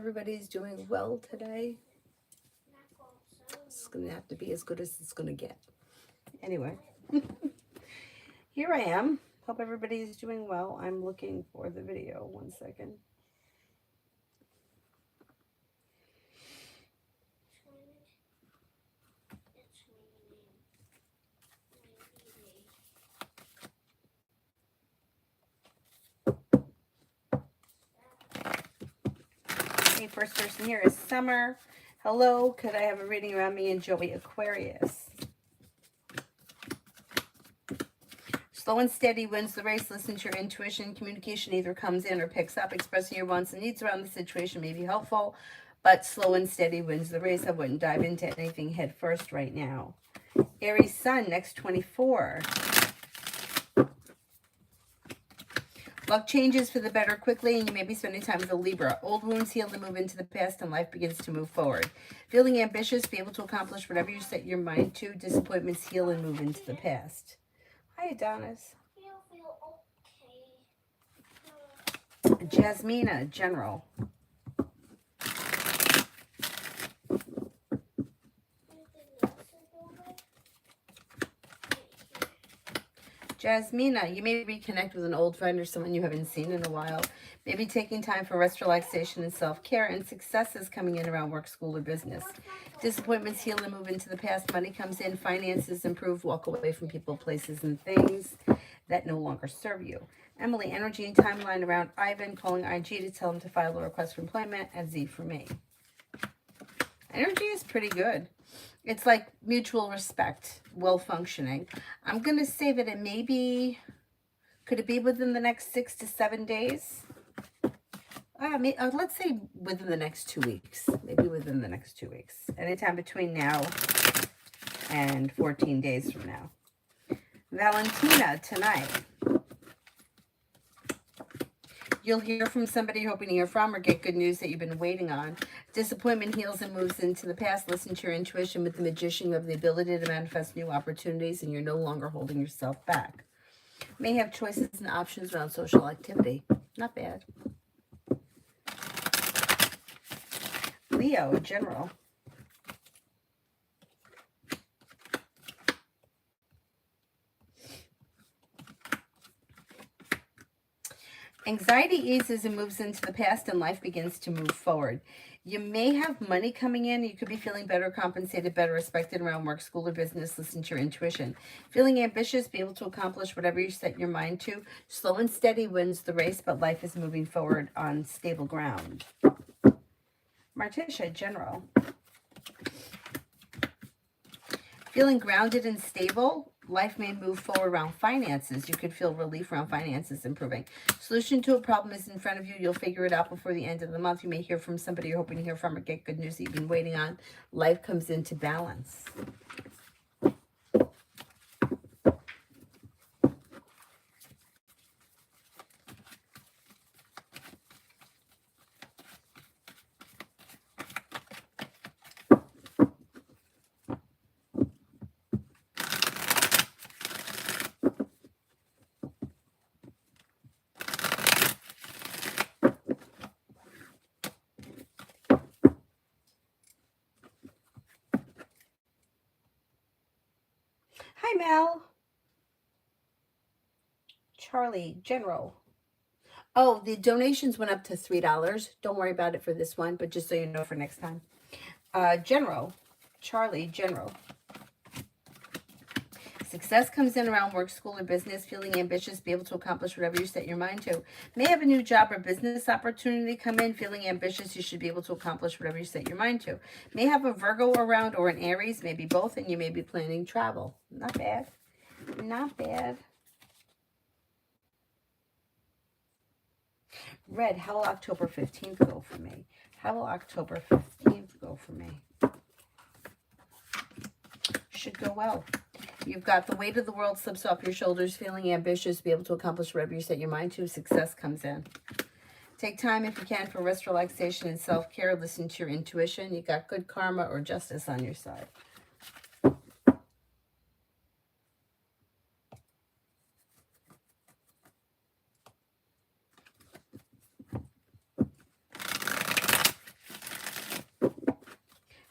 everybody's doing well today. It's going to have to be as good as it's going to get. Anyway, here I am. Hope everybody's doing well. I'm looking for the video. One second. Okay, first person here is Summer. Hello, could I have a reading around me and Joey Aquarius? Slow and steady wins the race. Listen to your intuition. Communication either comes in or picks up. Expressing your wants and needs around the situation may be helpful, but slow and steady wins the race. I wouldn't dive into anything head first right now. Aries Sun, next 24. Luck changes for the better quickly, and you may be spending time with a Libra. Old wounds heal and move into the past, and life begins to move forward. Feeling ambitious, be able to accomplish whatever you set your mind to. Disappointments heal and move into the past. Hi, Adonis. Jasmina, General. Jasmina, you may reconnect with an old friend or someone you haven't seen in a while. Maybe taking time for rest, relaxation, and self-care, and successes coming in around work, school, or business. Disappointments heal and move into the past. Money comes in, finances improve, walk away from people, places, and things that no longer serve you. Emily, energy and timeline around Ivan, calling IG to tell him to file a request for employment at Z for me. Energy is pretty good. It's like mutual respect, well functioning. I'm going to say that it may be, could it be within the next 6 to 7 days? Let's say within the next 2 weeks. Maybe within the next 2 weeks. Anytime between now and 14 days from now. Valentina, tonight. You'll hear from somebody you're hoping to hear from or get good news that you've been waiting on. Disappointment heals and moves into the past. Listen to your intuition. With the magician, you have the ability to manifest new opportunities, and you're no longer holding yourself back. May have choices and options around social activity. Not bad. Leo, General. Anxiety eases and moves into the past, and life begins to move forward. You may have money coming in. You could be feeling better compensated, better respected around work, school, or business. Listen to your intuition. Feeling ambitious, be able to accomplish whatever you set your mind to. Slow and steady wins the race, but life is moving forward on stable ground. Martisha, General. Feeling grounded and stable. Life may move forward around finances. You could feel relief around finances improving. Solution to a problem is in front of you. You'll figure it out before the end of the month. You may hear from somebody you're hoping to hear from or get good news that you've been waiting on. Life comes into balance. Hi, Mel. Charlie, General. Oh, the donations went up to $3. Don't worry about it for this one, but just so you know for next time. General. Charlie, General. Success comes in around work, school, or business. Feeling ambitious, be able to accomplish whatever you set your mind to. May have a new job or business opportunity come in. Feeling ambitious, you should be able to accomplish whatever you set your mind to. May have a Virgo around or an Aries, maybe both, and you may be planning travel. Not bad. Not bad. Red, how will October 15th go for me? How will October 15th go for me? Should go well. You've got the weight of the world slips off your shoulders, feeling ambitious, be able to accomplish whatever you set your mind to. Success comes in. Take time if you can for rest, relaxation, and self-care. Listen to your intuition. You got good karma or justice on your side.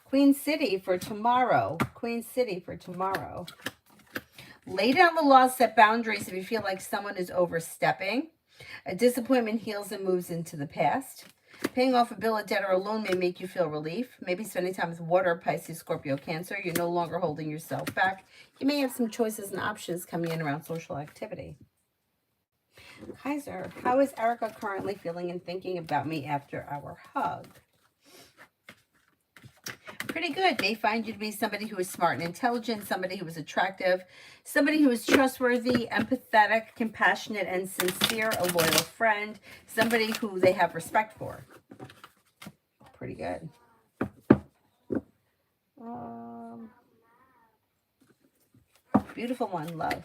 Queen City for tomorrow. Queen City for tomorrow. Lay down the law, set boundaries if you feel like someone is overstepping. A disappointment heals and moves into the past. Paying off a bill, a debt, or a loan may make you feel relief. Maybe spending time with water, Pisces, Scorpio, Cancer. You're no longer holding yourself back. You may have some choices and options coming in around social activity. Kaiser, how is Erica currently feeling and thinking about me after our hug? Pretty good. They find you to be somebody who is smart and intelligent, somebody who is attractive, somebody who is trustworthy, empathetic, compassionate, and sincere, a loyal friend, somebody who they have respect for. Pretty good. Beautiful one, love.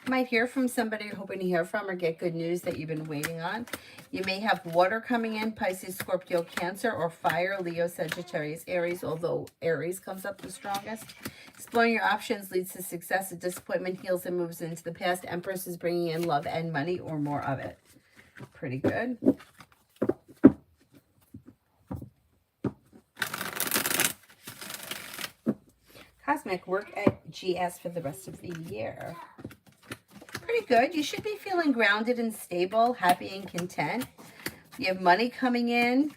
Might hear from somebody you're hoping to hear from or get good news that you've been waiting on. You may have water coming in, Pisces, Scorpio, Cancer, or fire, Leo, Sagittarius, Aries, although Aries comes up the strongest. Exploring your options leads to success. A disappointment heals and moves into the past. Empress is bringing in love and money or more of it. Pretty good. Cosmic, work at GS for the rest of the year. Pretty good. You should be feeling grounded and stable, happy and content. You have money coming in.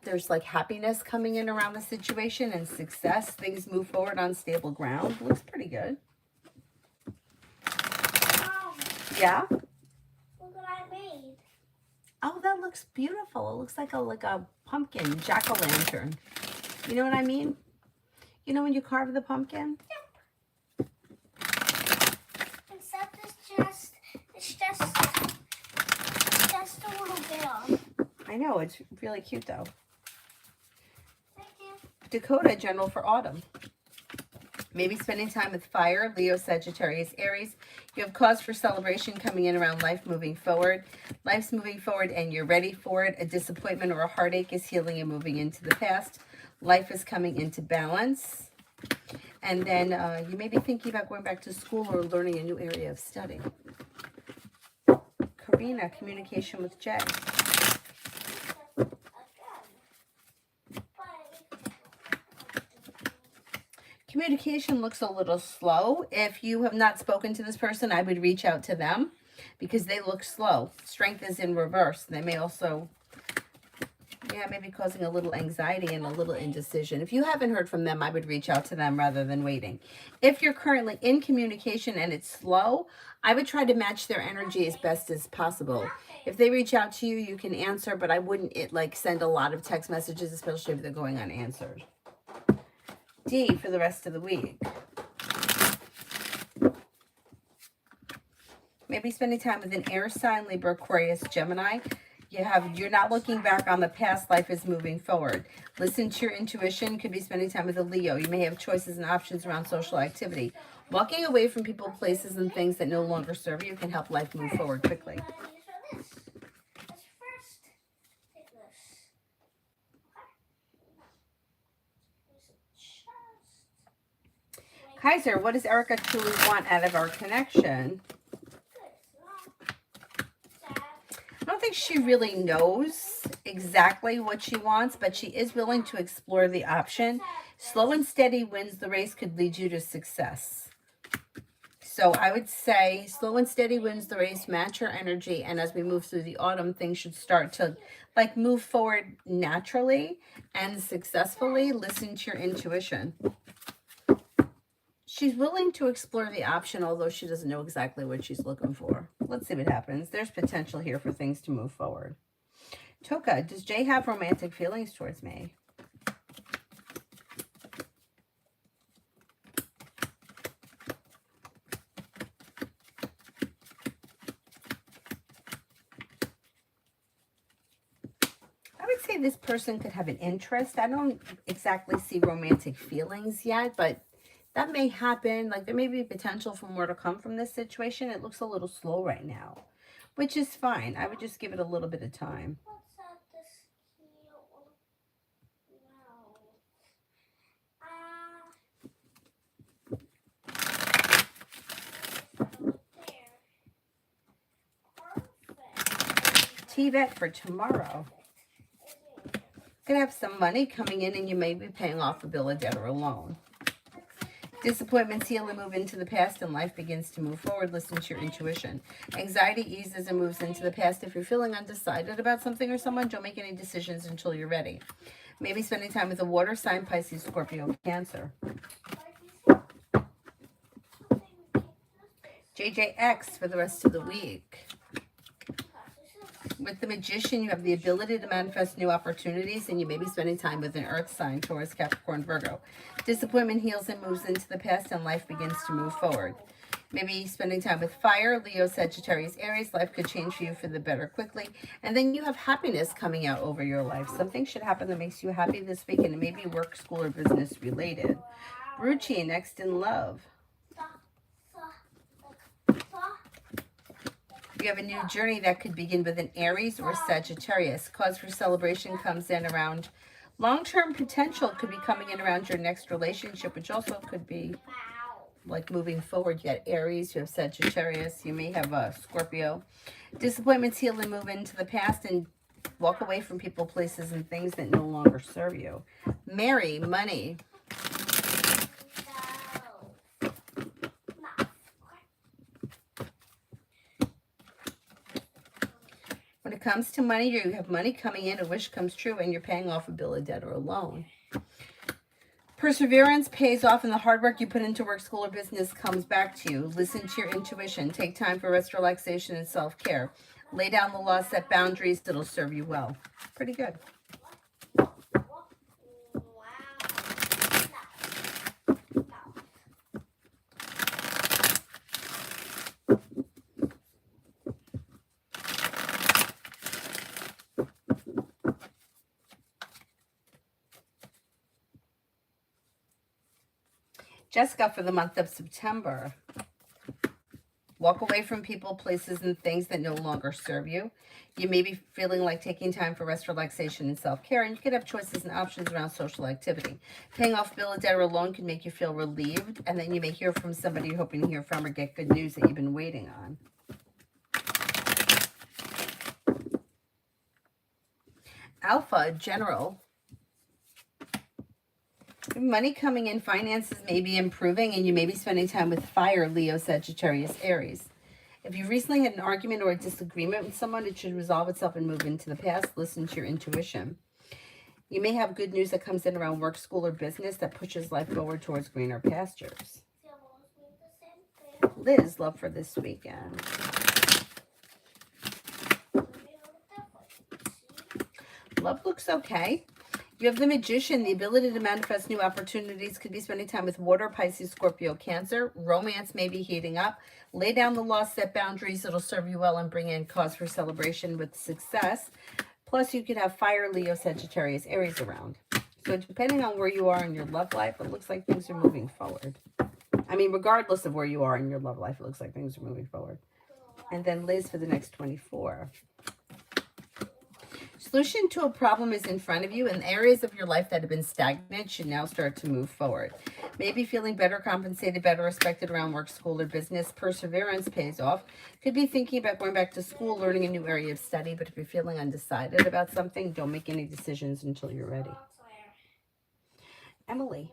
There's like happiness coming in around the situation and success. Things move forward on stable ground. Looks pretty good. Yeah? Look what I made. Oh, that looks beautiful. It looks like a pumpkin, jack-o'-lantern. You know what I mean? You know when you carve the pumpkin? Yep. Except it's just a little bit off. I know, it's really cute though. Thank you. Dakota, general for autumn. Maybe spending time with fire, Leo, Sagittarius, Aries. You have cause for celebration coming in around life moving forward. Life's moving forward and you're ready for it. A disappointment or a heartache is healing and moving into the past. Life is coming into balance. And then you may be thinking about going back to school or learning a new area of study. Karina, communication with Jay. Communication looks a little slow. If you have not spoken to this person, I would reach out to them because they look slow. Strength is in reverse. They may also, maybe causing a little anxiety and a little indecision. If you haven't heard from them, I would reach out to them rather than waiting. If you're currently in communication and it's slow, I would try to match their energy as best as possible. If they reach out to you, you can answer, but I wouldn't send a lot of text messages, especially if they're going unanswered. D for the rest of the week. Maybe spending time with an air sign, Libra, Aquarius, Gemini. You're not looking back on the past. Life is moving forward. Listen to your intuition. Could be spending time with a Leo. You may have choices and options around social activity. Walking away from people, places, and things that no longer serve you can help life move forward quickly. Kaiser, what does Erica truly want out of our connection? I don't think she really knows exactly what she wants, but she is willing to explore the option. Slow and steady wins the race could lead you to success. So I would say slow and steady wins the race, match your energy, and as we move through the autumn, things should start to move forward naturally and successfully. Listen to your intuition. She's willing to explore the option, although she doesn't know exactly what she's looking for. Let's see what happens. There's potential here for things to move forward. Toka, does Jay have romantic feelings towards me? I would say this person could have an interest. I don't exactly see romantic feelings yet, but that may happen. There may be potential for more to come from this situation. It looks a little slow right now, which is fine. I would just give it a little bit of time. TVET for tomorrow. Gonna have some money coming in and you may be paying off a bill, a debt, or a loan. Disappointments heal and move into the past and life begins to move forward. Listen to your intuition. Anxiety eases and moves into the past. If you're feeling undecided about something or someone, don't make any decisions until you're ready. Maybe spending time with a water sign, Pisces, Scorpio, Cancer. JJX for the rest of the week. With the Magician, you have the ability to manifest new opportunities, and you may be spending time with an earth sign, Taurus, Capricorn, Virgo. Disappointment heals and moves into the past, and life begins to move forward. Maybe spending time with fire, Leo, Sagittarius, Aries. Life could change for you for the better quickly. And then you have happiness coming out over your life. Something should happen that makes you happy this week, and it may be work, school, or business related. Ruchi, next in love. You have a new journey that could begin with an Aries or Sagittarius. Cause for celebration comes in around long-term potential, could be coming in around your next relationship, which also could be like moving forward. You got Aries, you have Sagittarius, you may have a Scorpio. Disappointments heal and move into the past and walk away from people, places, and things that no longer serve you. Mary, money. When it comes to money, you have money coming in, a wish comes true, and you're paying off a bill, a debt, or a loan. Perseverance pays off, and the hard work you put into work, school, or business comes back to you. Listen to your intuition. Take time for rest, relaxation, and self-care. Lay down the law, set boundaries that'll serve you well. Pretty good. Jessica, for the month of September. Walk away from people, places, and things that no longer serve you. You may be feeling like taking time for rest, relaxation, and self-care, and you could have choices and options around social activity. Paying off a bill, a debt, or a loan can make you feel relieved, and then you may hear from somebody you're hoping to hear from or get good news that you've been waiting on. Alpha, general. Money coming in, finances may be improving, and you may be spending time with fire, Leo, Sagittarius, Aries. If you recently had an argument or a disagreement with someone, it should resolve itself and move into the past. Listen to your intuition. You may have good news that comes in around work, school, or business that pushes life forward towards greener pastures. Liz, love for this weekend. Love looks okay. You have the Magician, the ability to manifest new opportunities. Could be spending time with water, Pisces, Scorpio, Cancer. Romance may be heating up. Lay down the law, set boundaries. It'll serve you well and bring in cause for celebration with success. Plus, you could have fire, Leo, Sagittarius, Aries around. So depending on where you are in your love life, it looks like things are moving forward. I mean, regardless of where you are in your love life, it looks like things are moving forward. And then Liz for the next 24. Solution to a problem is in front of you, and areas of your life that have been stagnant should now start to move forward. Maybe feeling better compensated, better respected around work, school, or business. Perseverance pays off. Could be thinking about going back to school, learning a new area of study, but if you're feeling undecided about something, don't make any decisions until you're ready. Emily.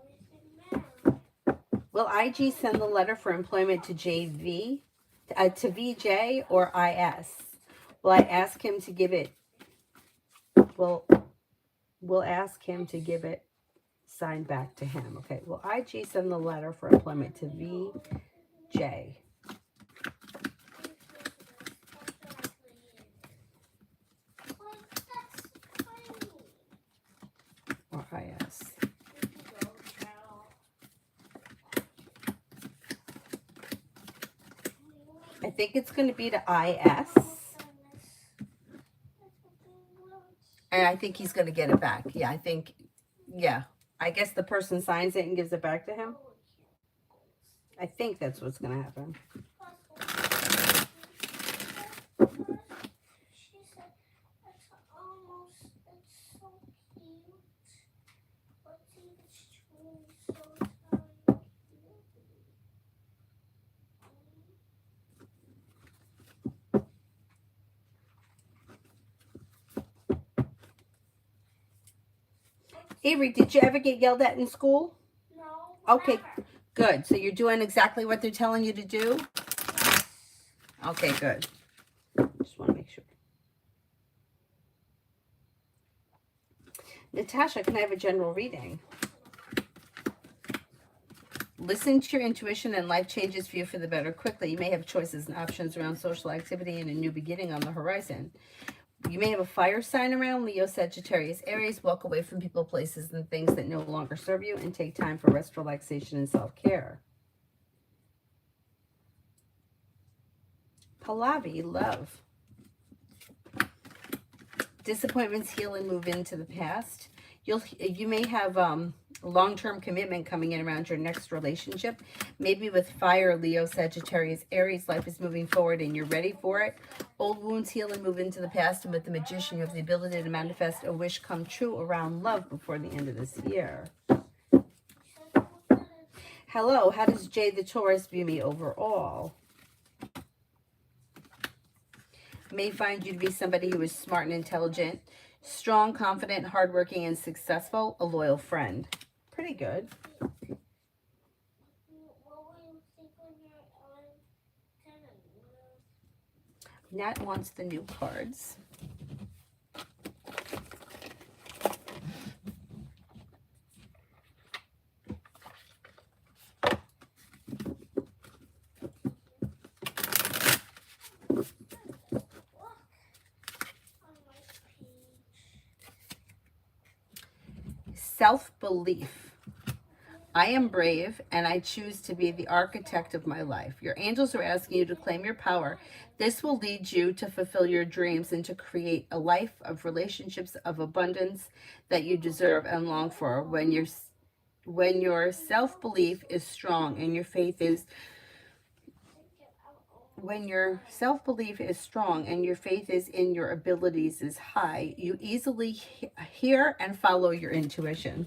Will IG send the letter for employment to JV, to VJ or IS? Will I ask him to give it? We'll ask him to give it signed back to him. Okay, will IG send the letter for employment to VJ? Or IS? I think it's going to be to IS. And I think he's going to get it back. Yeah, I guess the person signs it and gives it back to him. I think that's what's going to happen. Avery, did you ever get yelled at in school? No. Okay, Never. good. So you're doing exactly what they're telling you to do? Yes. Okay, good. Just want to make sure. Natasha, can I have a general reading? Listen to your intuition and life changes for you for the better quickly. You may have choices and options around social activity and a new beginning on the horizon. You may have a fire sign around, Leo, Sagittarius, Aries. Walk away from people, places, and things that no longer serve you and take time for rest, relaxation, and self-care. Pallavi, love. Disappointments heal and move into the past. You may have long-term commitment coming in around your next relationship. Maybe with fire, Leo, Sagittarius, Aries, life is moving forward and you're ready for it. Old wounds heal and move into the past. And with the Magician, you have the ability to manifest a wish come true around love before the end of this year. Hello, how does Jade the Taurus view me overall? May find you to be somebody who is smart and intelligent, strong, confident, hardworking, and successful, a loyal friend. Pretty good. What will you think when you're on 10? Nat wants the new cards. Self-belief. I am brave and I choose to be the architect of my life. Your angels are asking you to claim your power. This will lead you to fulfill your dreams and to create a life of relationships of abundance that you deserve and long for. When your self-belief is strong and your faith is when your self-belief is strong and your faith is in your abilities is high, you easily hear and follow your intuition.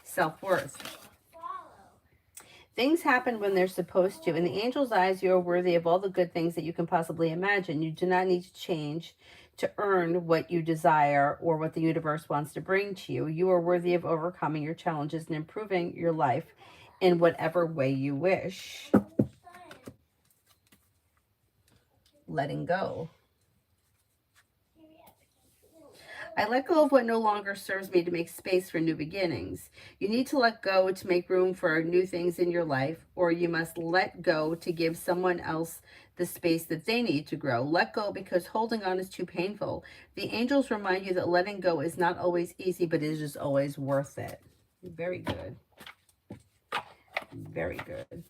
Self-worth. Things happen when they're supposed to. In the angel's eyes, you are worthy of all the good things that you can possibly imagine. You do not need to change to earn what you desire or what the universe wants to bring to you. You are worthy of overcoming your challenges and improving your life in whatever way you wish. Letting go. I let go of what no longer serves me to make space for new beginnings. You need to let go to make room for new things in your life, or you must let go to give someone else the space that they need to grow. Let go because holding on is too painful. The angels remind you that letting go is not always easy, but it is always worth it. Very good. Very good.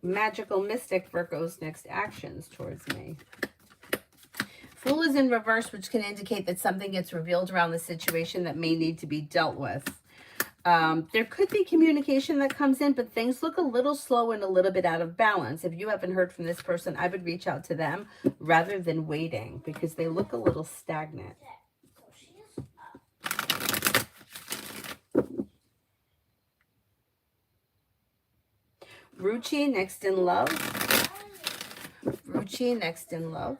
Magical Mystic, Virgo's next actions towards me. Fool is in reverse, which can indicate that something gets revealed around the situation that may need to be dealt with. There could be communication that comes in, but things look a little slow and a little bit out of balance. If you haven't heard from this person, I would reach out to them rather than waiting because they look a little stagnant. Ruchi, next in love. Ruchi, next in love.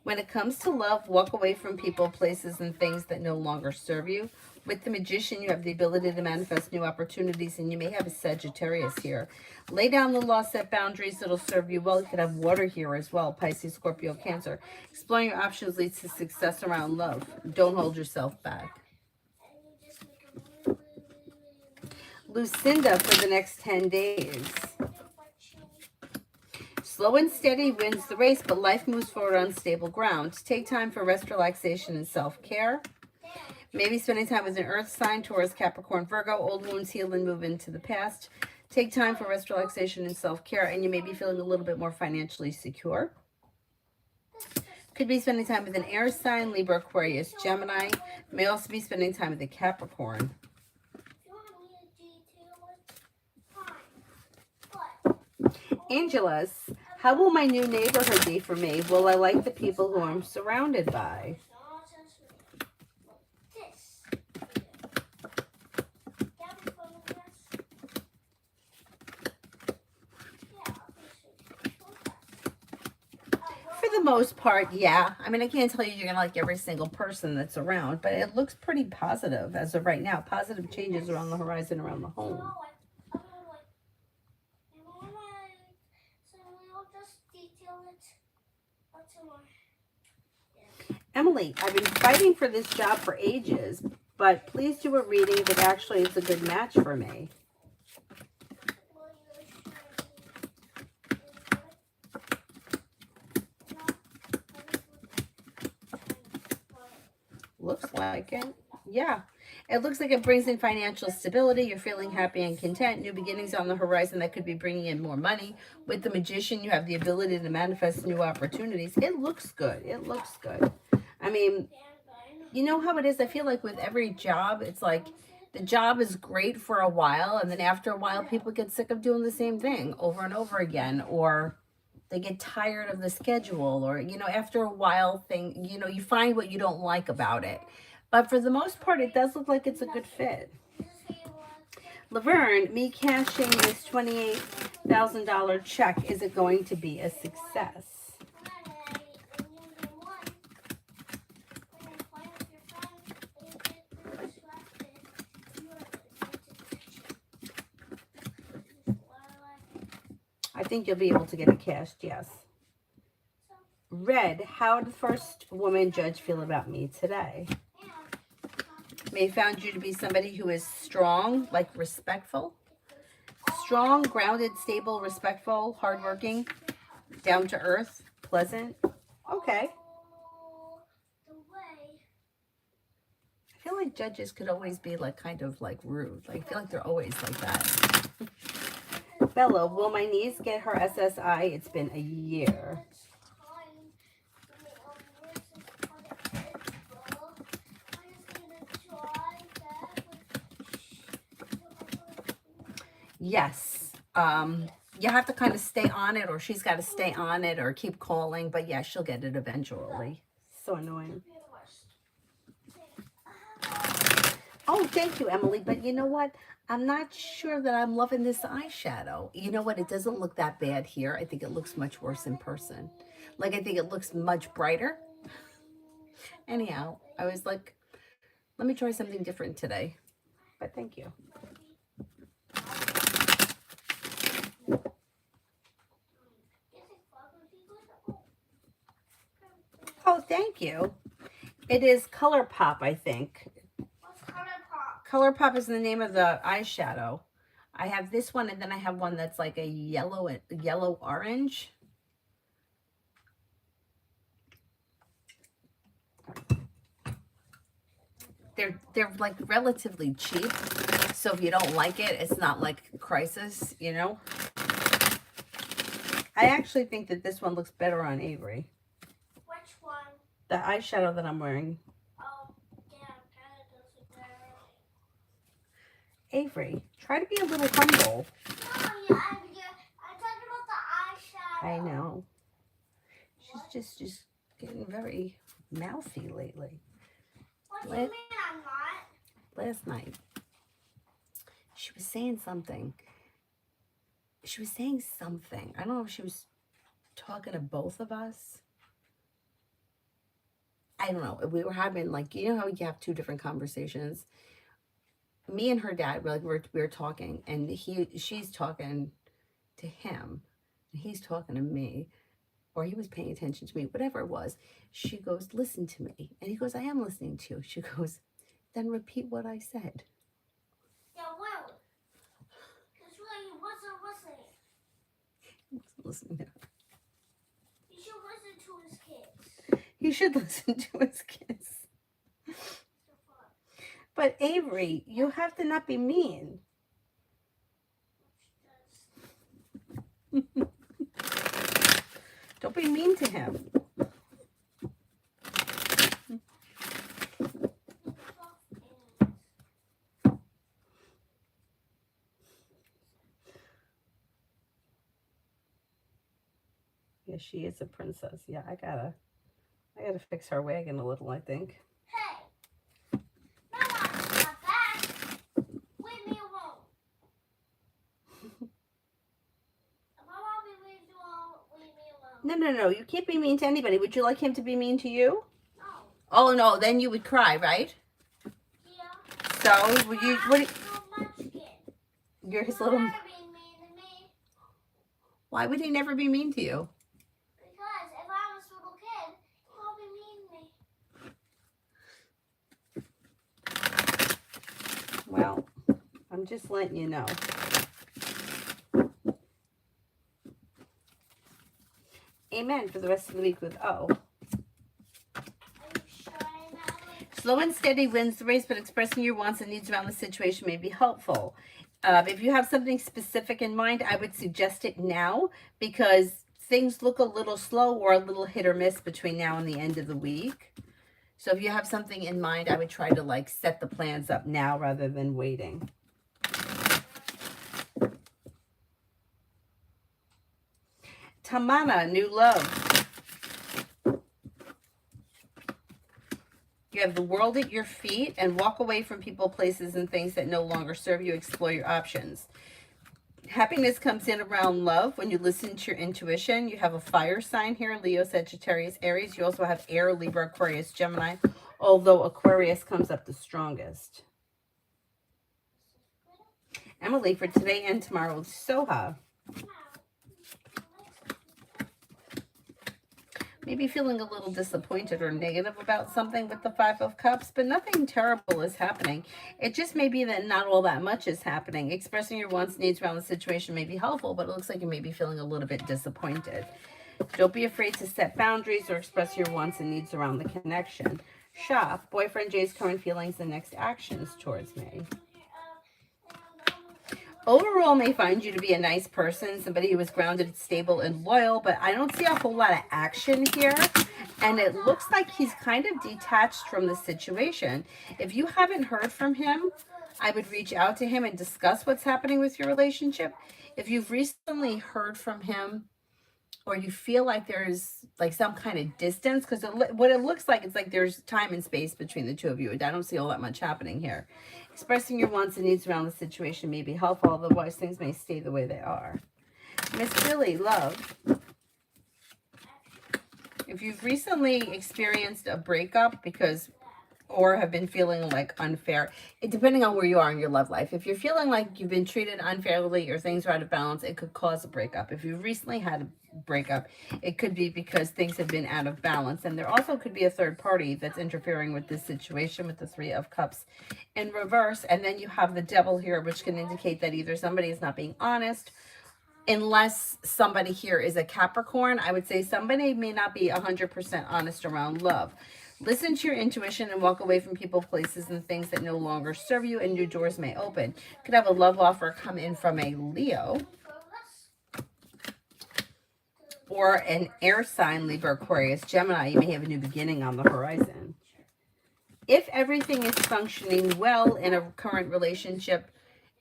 When it comes to love, walk away from people, places, and things that no longer serve you. With the Magician, you have the ability to manifest new opportunities, and you may have a Sagittarius here. Lay down the law, set boundaries that'll serve you well. You could have water here as well, Pisces, Scorpio, Cancer. Exploring your options leads to success around love. Don't hold yourself back. Lucinda for the next 10 days. Slow and steady wins the race, but life moves forward on stable ground. Take time for rest, relaxation, and self-care. Maybe spending time with an earth sign, Taurus, Capricorn, Virgo. Old wounds heal and move into the past. Take time for rest, relaxation, and self-care, and you may be feeling a little bit more financially secure. Could be spending time with an air sign, Libra, Aquarius, Gemini. May also be spending time with a Capricorn. Angelus, how will my new neighborhood be for me? Will I like the people who I'm surrounded by? most part, yeah. I mean, I can't tell you you're gonna like every single person that's around, but it looks pretty positive as of right now. Positive changes are on the horizon around the home. So we'll just detail it until Emily, I've been fighting for this job for ages, but please do a reading that actually is a good match for me. Looks like it. Yeah. It looks like it brings in financial stability. You're feeling happy and content. New beginnings on the horizon that could be bringing in more money. With the Magician, you have the ability to manifest new opportunities. It looks good. It looks good. I mean, you know how it is? I feel like with every job, it's like the job is great for a while, and then after a while, people get sick of doing the same thing over and over again, or they get tired of the schedule, or, you know, after a while, you find what you don't like about it. But for the most part, it does look like it's a good fit. Laverne, me cashing this $28,000 check, is it going to be a success? I think you'll be able to get it cashed, yes. Red, how did the first woman judge feel about me today? May found you to be somebody who is strong, like respectful. Strong, grounded, stable, respectful, hardworking, down to earth, pleasant. Okay. I feel like judges could always be like kind of like rude. Like I feel like they're always like that. Bella, will my niece get her SSI? It's been a year. Yes. You have to kind of stay on it, or she's got to stay on it, or keep calling. But yeah, she'll get it eventually. So annoying. Oh, thank you, Emily. But you know what? I'm not sure that I'm loving this eyeshadow. You know what? It doesn't look that bad here. I think it looks much worse in person. Like, I think it looks much brighter. Anyhow, I was like, let me try something different today. But thank you. Oh, thank you. It is ColourPop, I think. What's ColourPop? ColourPop is the name of the eyeshadow. I have this one, and then I have one that's like a yellow orange. They're like relatively cheap, so if you don't like it, it's not like a crisis, you know. I actually think that this one looks better on Avery. Which one? The eyeshadow that I'm wearing. Oh, yeah, kind of does it better. Avery, try to be a little humble. No, yeah, I'm talking about the eyeshadow. I know. She's just getting very mouthy lately. What do you mean I'm not? Last night, she was saying something. I don't know if she was talking to both of us. I don't know. We were having, like, you know how you have two different conversations? Me and her dad, we were talking, and she's talking to him, and he's talking to me, or he was paying attention to me, whatever it was. She goes, listen to me. And he goes, I am listening to you. She goes, then repeat what I said. Yeah, well, because really, he wasn't listening. He wasn't listening to her. You should listen to his kids. He should listen to his kids. But Avery, you have to not be mean. Don't be mean to him. Yeah, she is a princess. Yeah, I gotta fix her wagon a little, I think. Hey, no, not that. Leave me alone. If I want to be leave you alone, leave me alone. No. You can't be mean to anybody. Would you like him to be mean to you? No. Oh no, then you would cry, right? Yeah. So would you? What? So much kid. You're his He'll little. never be mean to me. Why would he never be mean to you? Because if I'm a little kid, he won't be mean to me. Well, I'm just letting you know. Amen for the rest of the week with O. Are you sure, Natalie? Slow and steady wins the race, but expressing your wants and needs around the situation may be helpful. If you have something specific in mind, I would suggest it now because things look a little slow or a little hit or miss between now and the end of the week. So if you have something in mind, I would try to like set the plans up now rather than waiting. Tamana, new love. You have the world at your feet and walk away from people, places, and things that no longer serve you. Explore your options. Happiness comes in around love when you listen to your intuition. You have a fire sign here, Leo, Sagittarius, Aries. You also have air, Libra, Aquarius, Gemini, although Aquarius comes up the strongest. Emily, for today and tomorrow, Soha. Maybe feeling a little disappointed or negative about something with the Five of Cups, but nothing terrible is happening. It just may be that not all that much is happening. Expressing your wants and needs around the situation may be helpful, but it looks like you may be feeling a little bit disappointed. Don't be afraid to set boundaries or express your wants and needs around the connection. Shop, boyfriend Jay's current feelings and next actions towards me. Overall, may find you to be a nice person, somebody who is grounded, stable, and loyal, but I don't see a whole lot of action here, and it looks like he's kind of detached from the situation. If you haven't heard from him, I would reach out to him and discuss what's happening with your relationship. If you've recently heard from him, or you feel like there's like some kind of distance, because what it looks like, it's like there's time and space between the two of you. I don't see all that much happening here. Expressing your wants and needs around the situation may be helpful, otherwise things may stay the way they are. Miss Billy, love. If you've recently experienced a breakup or have been feeling like unfair, depending on where you are in your love life. If you're feeling like you've been treated unfairly or things are out of balance, it could cause a breakup. If you've recently had a breakup, it could be because things have been out of balance. And there also could be a third party that's interfering with this situation with the Three of Cups in reverse. And then you have the Devil here, which can indicate that either somebody is not being honest, unless somebody here is a Capricorn. I would say somebody may not be 100% honest around love. Listen to your intuition and walk away from people, places, and things that no longer serve you, and new doors may open. You could have a love offer come in from a Leo or an air sign, Libra, Aquarius, Gemini. You may have a new beginning on the horizon. If everything is functioning well in a current relationship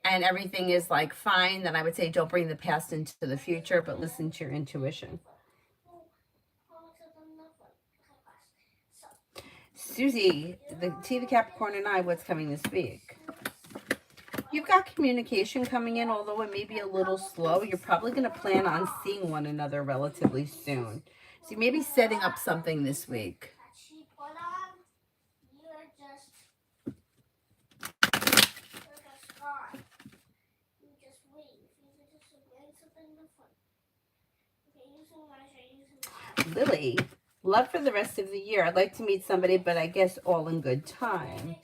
and everything is like fine, then I would say don't bring the past into the future, but listen to your intuition. Susie, the Capricorn and I, what's coming this week? You've got communication coming in, although it may be a little slow. You're probably going to plan on seeing one another relatively soon. So you may be setting up something this week. Lily, love for the rest of the year. I'd like to meet somebody, but I guess all in good time.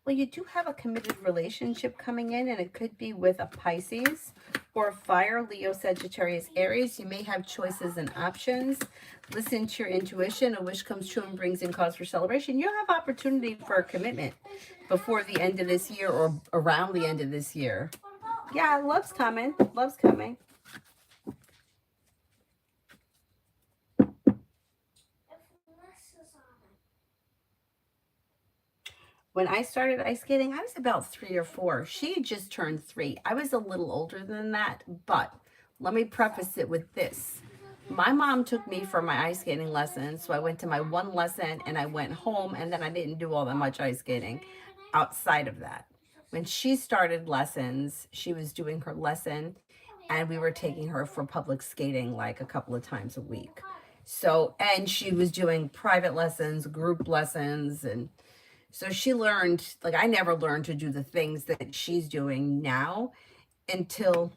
Well, you do have a committed relationship coming in, and it could be with a Pisces or a fire, Leo, Sagittarius, Aries. You may have choices and options. Listen to your intuition. A wish comes true and brings in cause for celebration. You'll have opportunity for a commitment before the end of this year or around the end of this year. Yeah, love's coming. Love's coming. When I started ice skating, I was about 3 or 4. She had just turned 3. I was a little older than that, but let me preface it with this. My mom took me for my ice skating lessons, so I went to my one lesson and I went home, and then I didn't do all that much ice skating. outside of that. When she started lessons, she was doing her lesson and we were taking her for public skating like a couple of times a week. So, and she was doing private lessons, group lessons, and so she learned, like, I never learned to do the things that she's doing now until,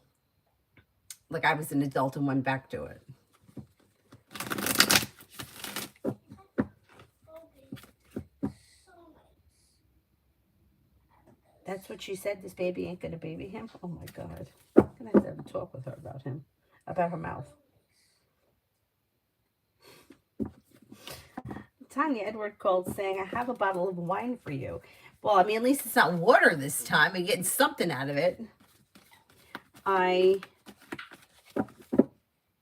like, I was an adult and went back to it. That's what she said. This baby ain't gonna baby him. Oh my God. I'm gonna have to talk with her about him, about her mouth. Tanya Edward called saying, I have a bottle of wine for you. Well, I mean, at least it's not water this time. We're getting something out of it.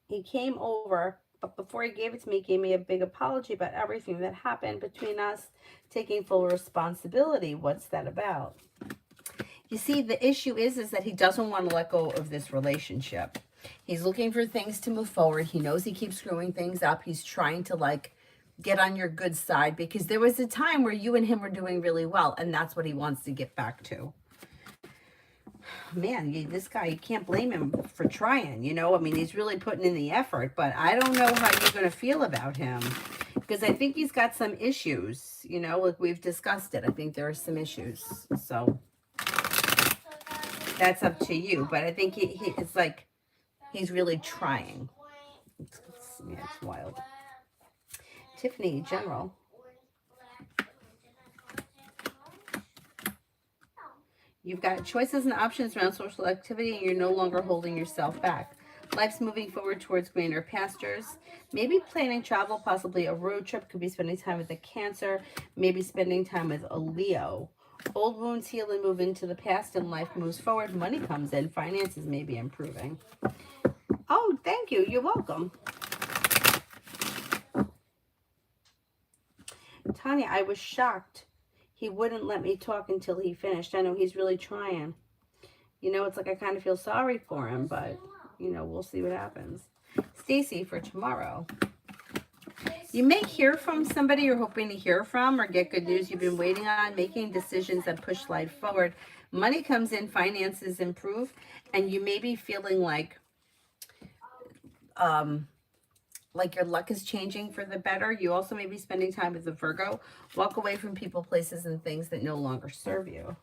He came over, but before he gave it to me, he gave me a big apology about everything that happened between us, taking full responsibility. What's that about? You see, the issue is that he doesn't want to let go of this relationship. He's looking for things to move forward. He knows he keeps screwing things up. He's trying to, like, get on your good side because there was a time where you and him were doing really well, and that's what he wants to get back to. Man, this guy, you can't blame him for trying, you know? I mean, he's really putting in the effort, but I don't know how you're going to feel about him because I think he's got some issues, you know, like we've discussed it. I think there are some issues, so that's up to you, but I think it's like he's really trying. Yeah, it's wild. Tiffany, General. You've got choices and options around social activity, and you're no longer holding yourself back. Life's moving forward towards greener pastures. Maybe planning travel, possibly a road trip. Could be spending time with a Cancer. Maybe spending time with a Leo. Old wounds heal and move into the past, and life moves forward. Money comes in. Finances may be improving. Oh, thank you. You're welcome. Tanya, I was shocked. He wouldn't let me talk until he finished. I know he's really trying. You know, it's like I kind of feel sorry for him, but, you know, we'll see what happens. Stacy, for tomorrow. You may hear from somebody you're hoping to hear from or get good news you've been waiting on, making decisions that push life forward. Money comes in, finances improve, and you may be feeling like your luck is changing for the better. You also may be spending time with the Virgo. Walk away from people, places, and things that no longer serve you.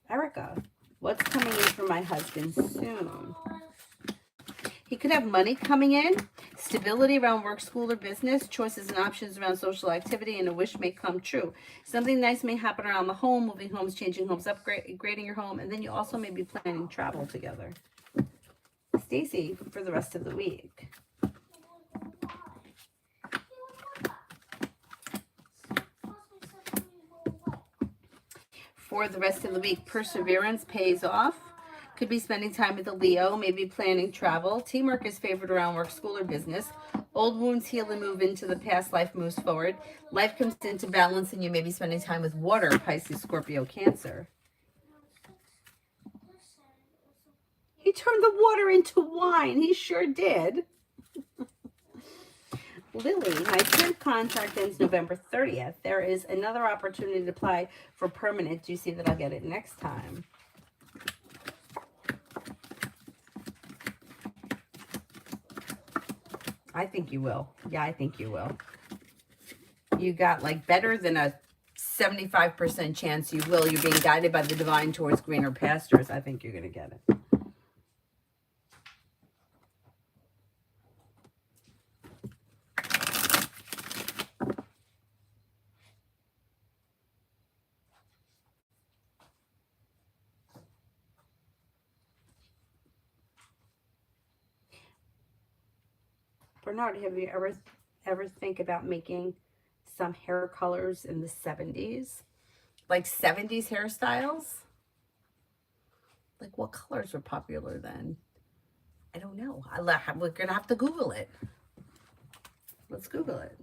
Erica, what's coming in for my husband soon? He could have money coming in, stability around work, school, or business, choices and options around social activity, and a wish may come true. Something nice may happen around the home, moving homes, changing homes, upgrading your home, and then you also may be planning travel together. Stacy, for the rest of the week. For the rest of the week, perseverance pays off. Could be spending time with a Leo, maybe planning travel. Teamwork is favored around work, school, or business. Old wounds heal and move into the past. Life moves forward. Life comes into balance, and you may be spending time with water, Pisces, Scorpio, Cancer. He turned the water into wine. He sure did. Lily, my current contract ends November 30th. There is another opportunity to apply for permanent. Do you see that I'll get it next time? I think you will. Yeah, I think you will. You got like better than a 75% chance you will. You're being guided by the divine towards greener pastures. I think you're going to get it. Bernard, have you ever think about making some hair colors in the 70s? Like 70s hairstyles? Like what colors were popular then? I don't know. We're going to have to Google it. Let's Google it.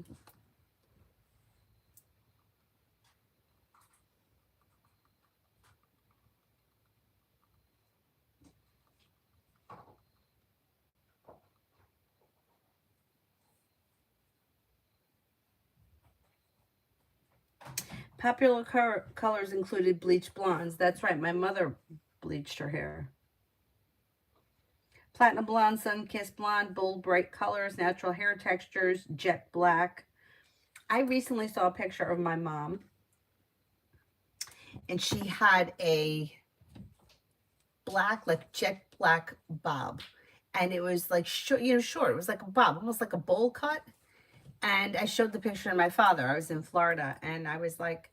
Popular colors included bleach blondes. That's right, my mother bleached her hair. Platinum blonde, sun-kissed blonde, bold, bright colors, natural hair textures, jet black. I recently saw a picture of my mom, and she had a black, like jet black bob. And it was like short, short. It was like a bob, almost like a bowl cut. And I showed the picture to my father. I was in Florida, and I was like,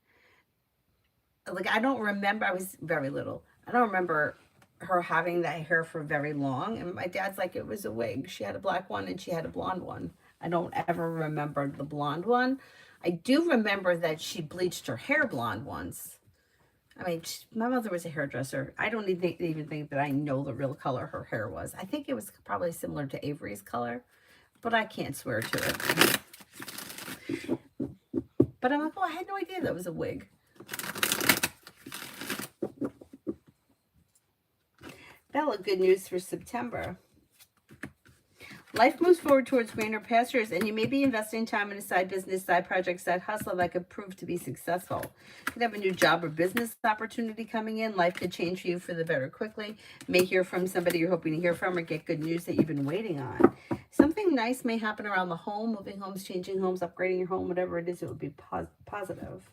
I don't remember. I was very little. I don't remember her having that hair for very long. And my dad's like, it was a wig. She had a black one and she had a blonde one. I don't ever remember the blonde one. I do remember that she bleached her hair blonde once. I mean, my mother was a hairdresser. I don't even think that I know the real color her hair was. I think it was probably similar to Avery's color, but I can't swear to it. But I'm like, oh, I had no idea that was a wig. Bella, good news for September. Life moves forward towards greener pastures, and you may be investing time in a side business, side project, side hustle that could prove to be successful. You could have a new job or business opportunity coming in. Life could change for you for the better quickly. You may hear from somebody you're hoping to hear from, or get good news that you've been waiting on. Something nice may happen around the home, moving homes, changing homes, upgrading your home, whatever it is, it would be positive.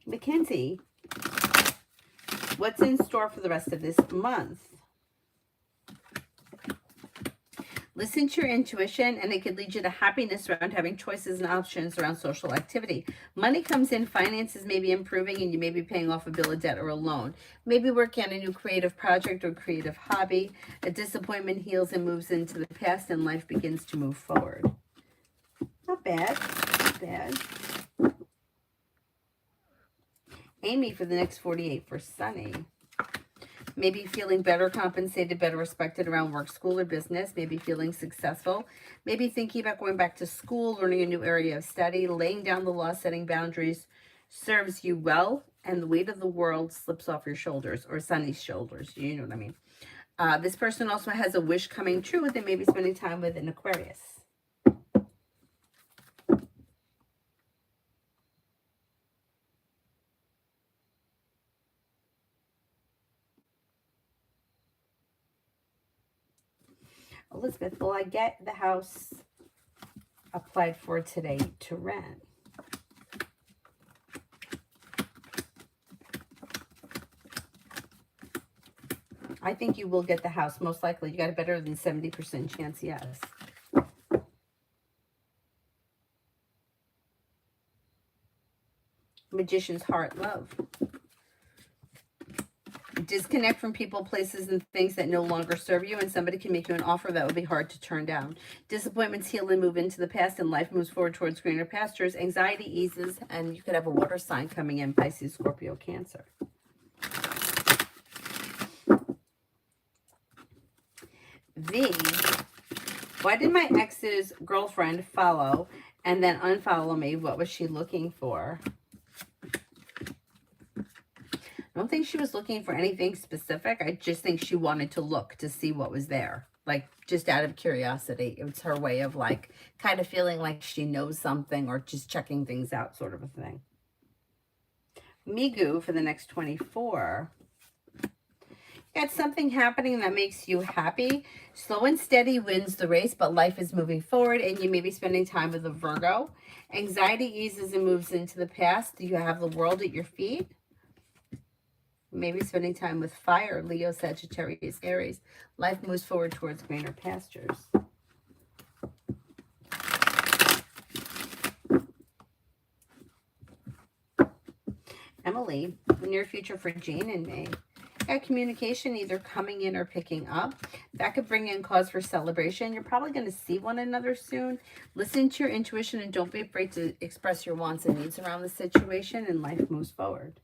Mackenzie, what's in store for the rest of this month? Listen to your intuition, and it could lead you to happiness around having choices and options around social activity. Money comes in, finances may be improving, and you may be paying off a bill of debt or a loan. Maybe working on a new creative project or creative hobby. A disappointment heals and moves into the past, and life begins to move forward. Not bad. Not bad. Amy for the next 48 for Sunny. Maybe feeling better compensated, better respected around work, school, or business. Maybe feeling successful. Maybe thinking about going back to school, learning a new area of study, laying down the law, setting boundaries serves you well, and the weight of the world slips off your shoulders, or Sunny's shoulders. You know what I mean? This person also has a wish coming true. They may be spending time with an Aquarius. Elizabeth, will I get the house applied for today to rent? I think you will get the house, most likely. You got a better than 70% chance, yes. Magician's heart, love. Disconnect from people, places, and things that no longer serve you, and somebody can make you an offer that would be hard to turn down. Disappointments heal and move into the past, and life moves forward towards greener pastures. Anxiety eases, and you could have a water sign coming in, Pisces, Scorpio, Cancer. V, why did my ex's girlfriend follow and then unfollow me? What was she looking for? I don't think she was looking for anything specific. I just think she wanted to look to see what was there. Like, just out of curiosity. It's her way of, like, kind of feeling like she knows something or just checking things out, sort of a thing. Migu for the next 24. You got something happening that makes you happy. Slow and steady wins the race, but life is moving forward, and you may be spending time with a Virgo. Anxiety eases and moves into the past. You have the world at your feet. Maybe spending time with fire, Leo, Sagittarius, Aries. Life moves forward towards greener pastures. Emily, the near future for Jane and me. Got communication either coming in or picking up. That could bring in cause for celebration. You're probably going to see one another soon. Listen to your intuition and don't be afraid to express your wants and needs around the situation, and life moves forward.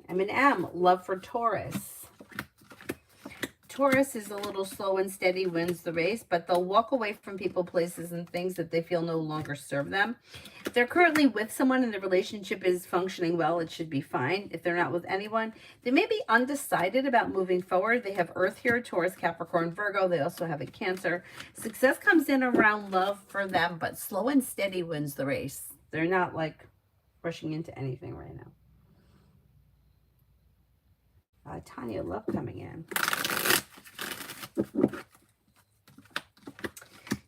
M&M, love for Taurus. Taurus is a little slow and steady, wins the race, but they'll walk away from people, places, and things that they feel no longer serve them. If they're currently with someone and the relationship is functioning well, it should be fine. If they're not with anyone, they may be undecided about moving forward. They have Earth here, Taurus, Capricorn, Virgo. They also have a Cancer. Success comes in around love for them, but slow and steady wins the race. They're not like rushing into anything right now. Tanya, love coming in.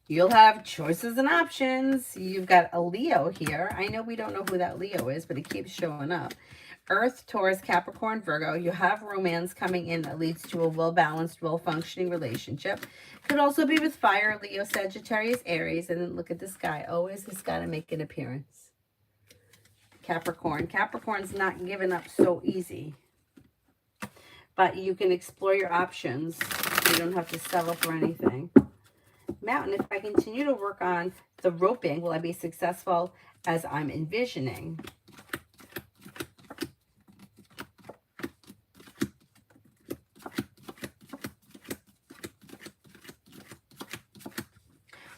You'll have choices and options. You've got a Leo here. I know we don't know who that Leo is, but it keeps showing up. Earth, Taurus, Capricorn, Virgo. You have romance coming in that leads to a well-balanced, well-functioning relationship. Could also be with fire, Leo, Sagittarius, Aries. And then look at this guy. Always has got to make an appearance. Capricorn. Capricorn's not giving up so easy. But you can explore your options. You don't have to settle for anything. Mountain, if I continue to work on the roping, will I be successful as I'm envisioning?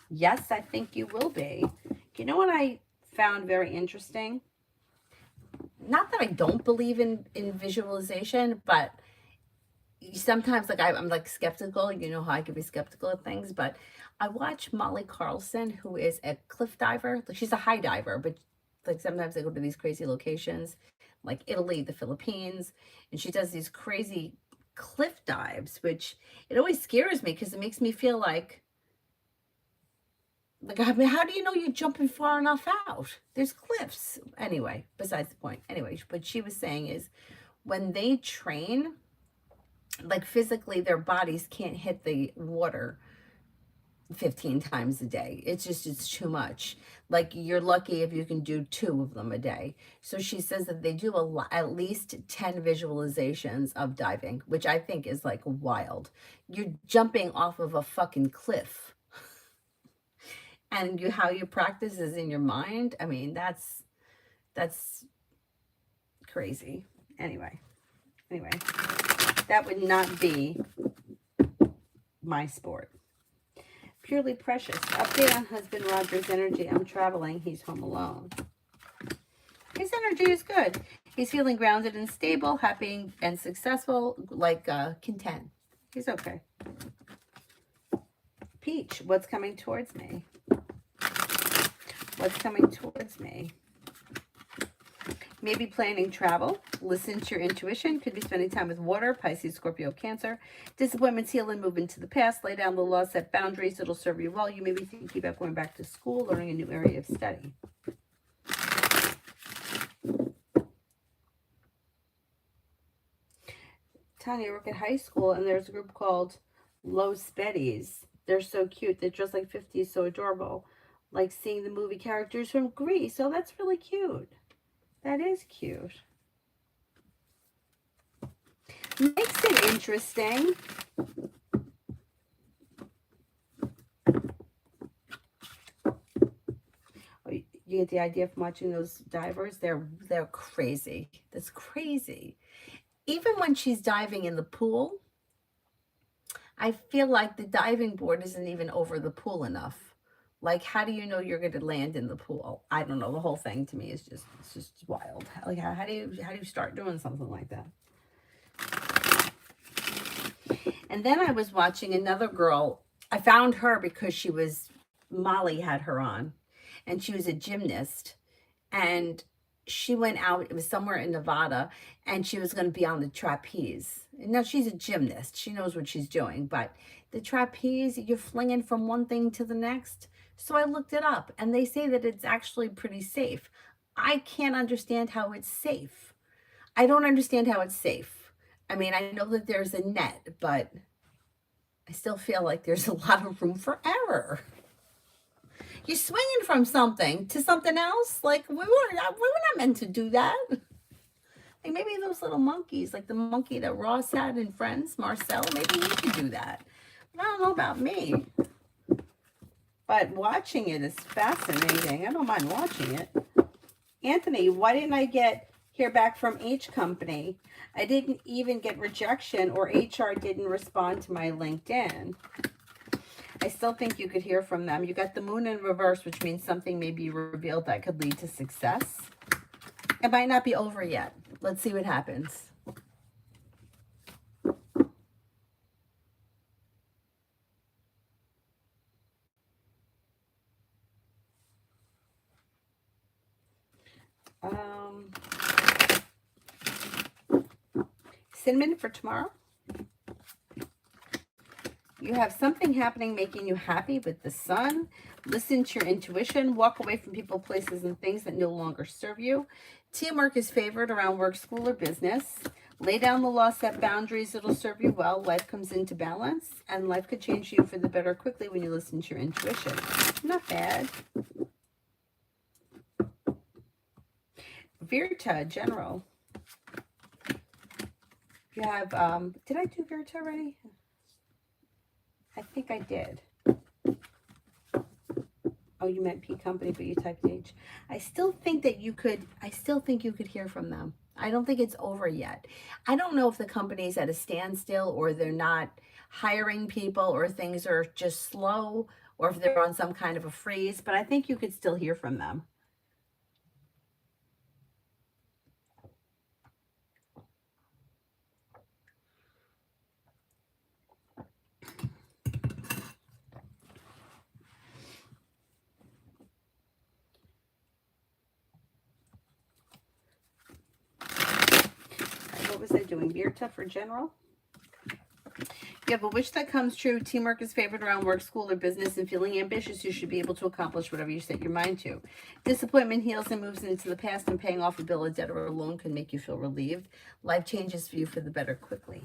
Yes, I think you will be. You know what I found very interesting? Not that I don't believe in visualization, but sometimes like I'm like skeptical. You know how I could be skeptical of things, but I watch Molly Carlson, who is a cliff diver. Like, she's a high diver, but like sometimes they go to these crazy locations like Italy, the Philippines, and she does these crazy cliff dives, which it always scares me because it makes me feel like I mean, how do you know you're jumping far enough out? There's cliffs. Anyway, besides the point. Anyway, what she was saying is when they train, like physically their bodies can't hit the water 15 times a day. It's too much. Like, you're lucky if you can do 2 of them a day. So she says that they do at least 10 visualizations of diving, which I think is like wild. You're jumping off of a fucking cliff. And how you practice is in your mind. I mean, that's crazy. Anyway, that would not be my sport. Purely Precious. Update on husband Roger's energy. I'm traveling. He's home alone. His energy is good. He's feeling grounded and stable, happy and successful, like content. He's okay. Peach, what's coming towards me? What's coming towards me? Maybe planning travel. Listen to your intuition. Could be spending time with water. Pisces, Scorpio, Cancer. Disappointments heal and move into the past. Lay down the law, set boundaries. It'll serve you well. You may be thinking about going back to school, learning a new area of study. Tanya, I work at high school, and there's a group called Los Betties. They're so cute. They're dressed like 50s, so adorable. Like seeing the movie characters from Greece. So that's really cute. That is cute. Makes it interesting. Oh, you get the idea from watching those divers? They're crazy. That's crazy. Even when she's diving in the pool, I feel like the diving board isn't even over the pool enough. Like, how do you know you're going to land in the pool? I don't know. The whole thing to me is it's just wild. Like, how do you start doing something like that? And then I was watching another girl. I found her because Molly had her on, and she was a gymnast, and she went out. It was somewhere in Nevada, and she was going to be on the trapeze. Now, she's a gymnast. She knows what she's doing, but the trapeze, you're flinging from one thing to the next. So I looked it up, and they say that it's actually pretty safe. I can't understand how it's safe. I don't understand how it's safe. I mean, I know that there's a net, but I still feel like there's a lot of room for error. You're swinging from something to something else. Like, we were not meant to do that. Like, maybe those little monkeys, like the monkey that Ross had in Friends, Marcel, maybe he could do that. But I don't know about me. But watching it is fascinating. I don't mind watching it. Anthony, why didn't I get hear back from each company. I didn't even get rejection, or HR didn't respond to my LinkedIn. I still think you could hear from them. You got the moon in reverse, which means something may be revealed that could lead to success. It might not be over yet. Let's see what happens. Cinnamon for tomorrow. You have something happening making you happy with the sun. Listen to your intuition. Walk away from people, places, and things that no longer serve you. Teamwork is favored around work, school, or business. Lay down the law, set boundaries. It'll serve you well. Life comes into balance, and life could change you for the better quickly when you listen to your intuition. Not bad. Virta, general. You have, did I do Virta already? I think I did. Oh, you meant P company, but you typed H. I still think you could hear from them. I don't think it's over yet. I don't know if the company's at a standstill, or they're not hiring people, or things are just slow, or if they're on some kind of a freeze, but I think you could still hear from them. What was I doing? Virta for general. You have a wish that comes true. Teamwork is favored around work, school, or business, and feeling ambitious, you should be able to accomplish whatever you set your mind to. Disappointment heals and moves into the past, and paying off a bill, a debt, or a loan can make you feel relieved. Life changes for you for the better quickly.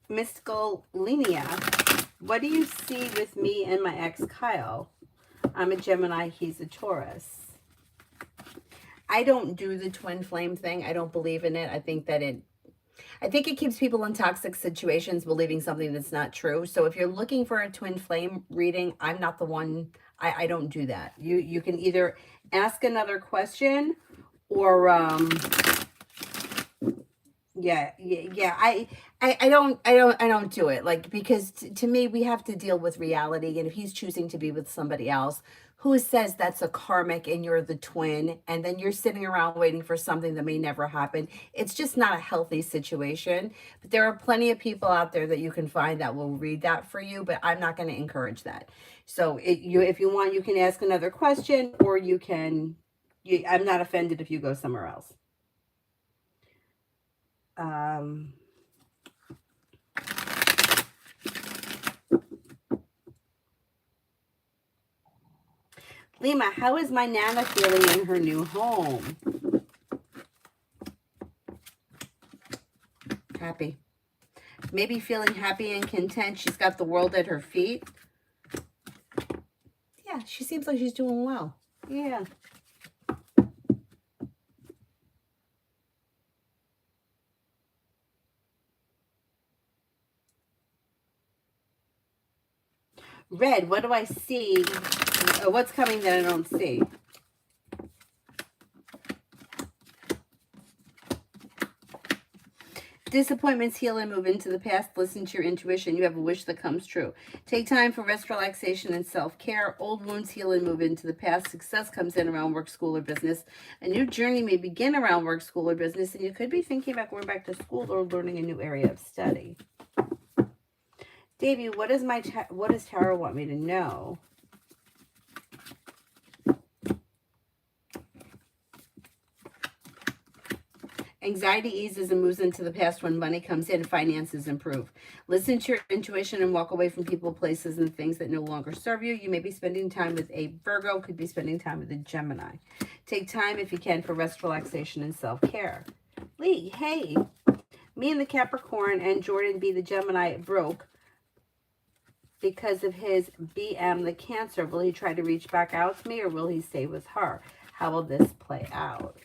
Mystical Linnea, what do you see with me and my ex Kyle? I'm a Gemini, he's a Taurus. I don't do the twin flame thing. I don't believe in it. I think it keeps people in toxic situations believing something that's not true. So if you're looking for a twin flame reading, I'm not the one. I don't do that. You can either ask another question, or I don't do it, like, because to me, we have to deal with reality. And if he's choosing to be with somebody else, who says that's a karmic and you're the twin, and then you're sitting around waiting for something that may never happen? It's just not a healthy situation. But there are plenty of people out there that you can find that will read that for you, but I'm not going to encourage that. So if you want, you can ask another question, or I'm not offended if you go somewhere else. Lima, how is my Nana feeling in her new home? Happy. Maybe feeling happy and content. She's got the world at her feet. Yeah, she seems like she's doing well. Yeah. Red, what do I see? What's coming that I don't see? Disappointments heal and move into the past. Listen to your intuition. You have a wish that comes true. Take time for rest, relaxation, and self-care. Old wounds heal and move into the past. Success comes in around work, school, or business. A new journey may begin around work, school, or business, and you could be thinking about going back to school or learning a new area of study. Davey, what does Tarot want me to know? Anxiety eases and moves into the past when money comes in, finances improve. Listen to your intuition and walk away from people, places, and things that no longer serve you. You may be spending time with a Virgo, could be spending time with a Gemini. Take time, if you can, for rest, relaxation, and self-care. Lee, hey, me and the Capricorn and Jordan B, the Gemini, broke because of his BM, the Cancer. Will he try to reach back out to me, or will he stay with her? How will this play out?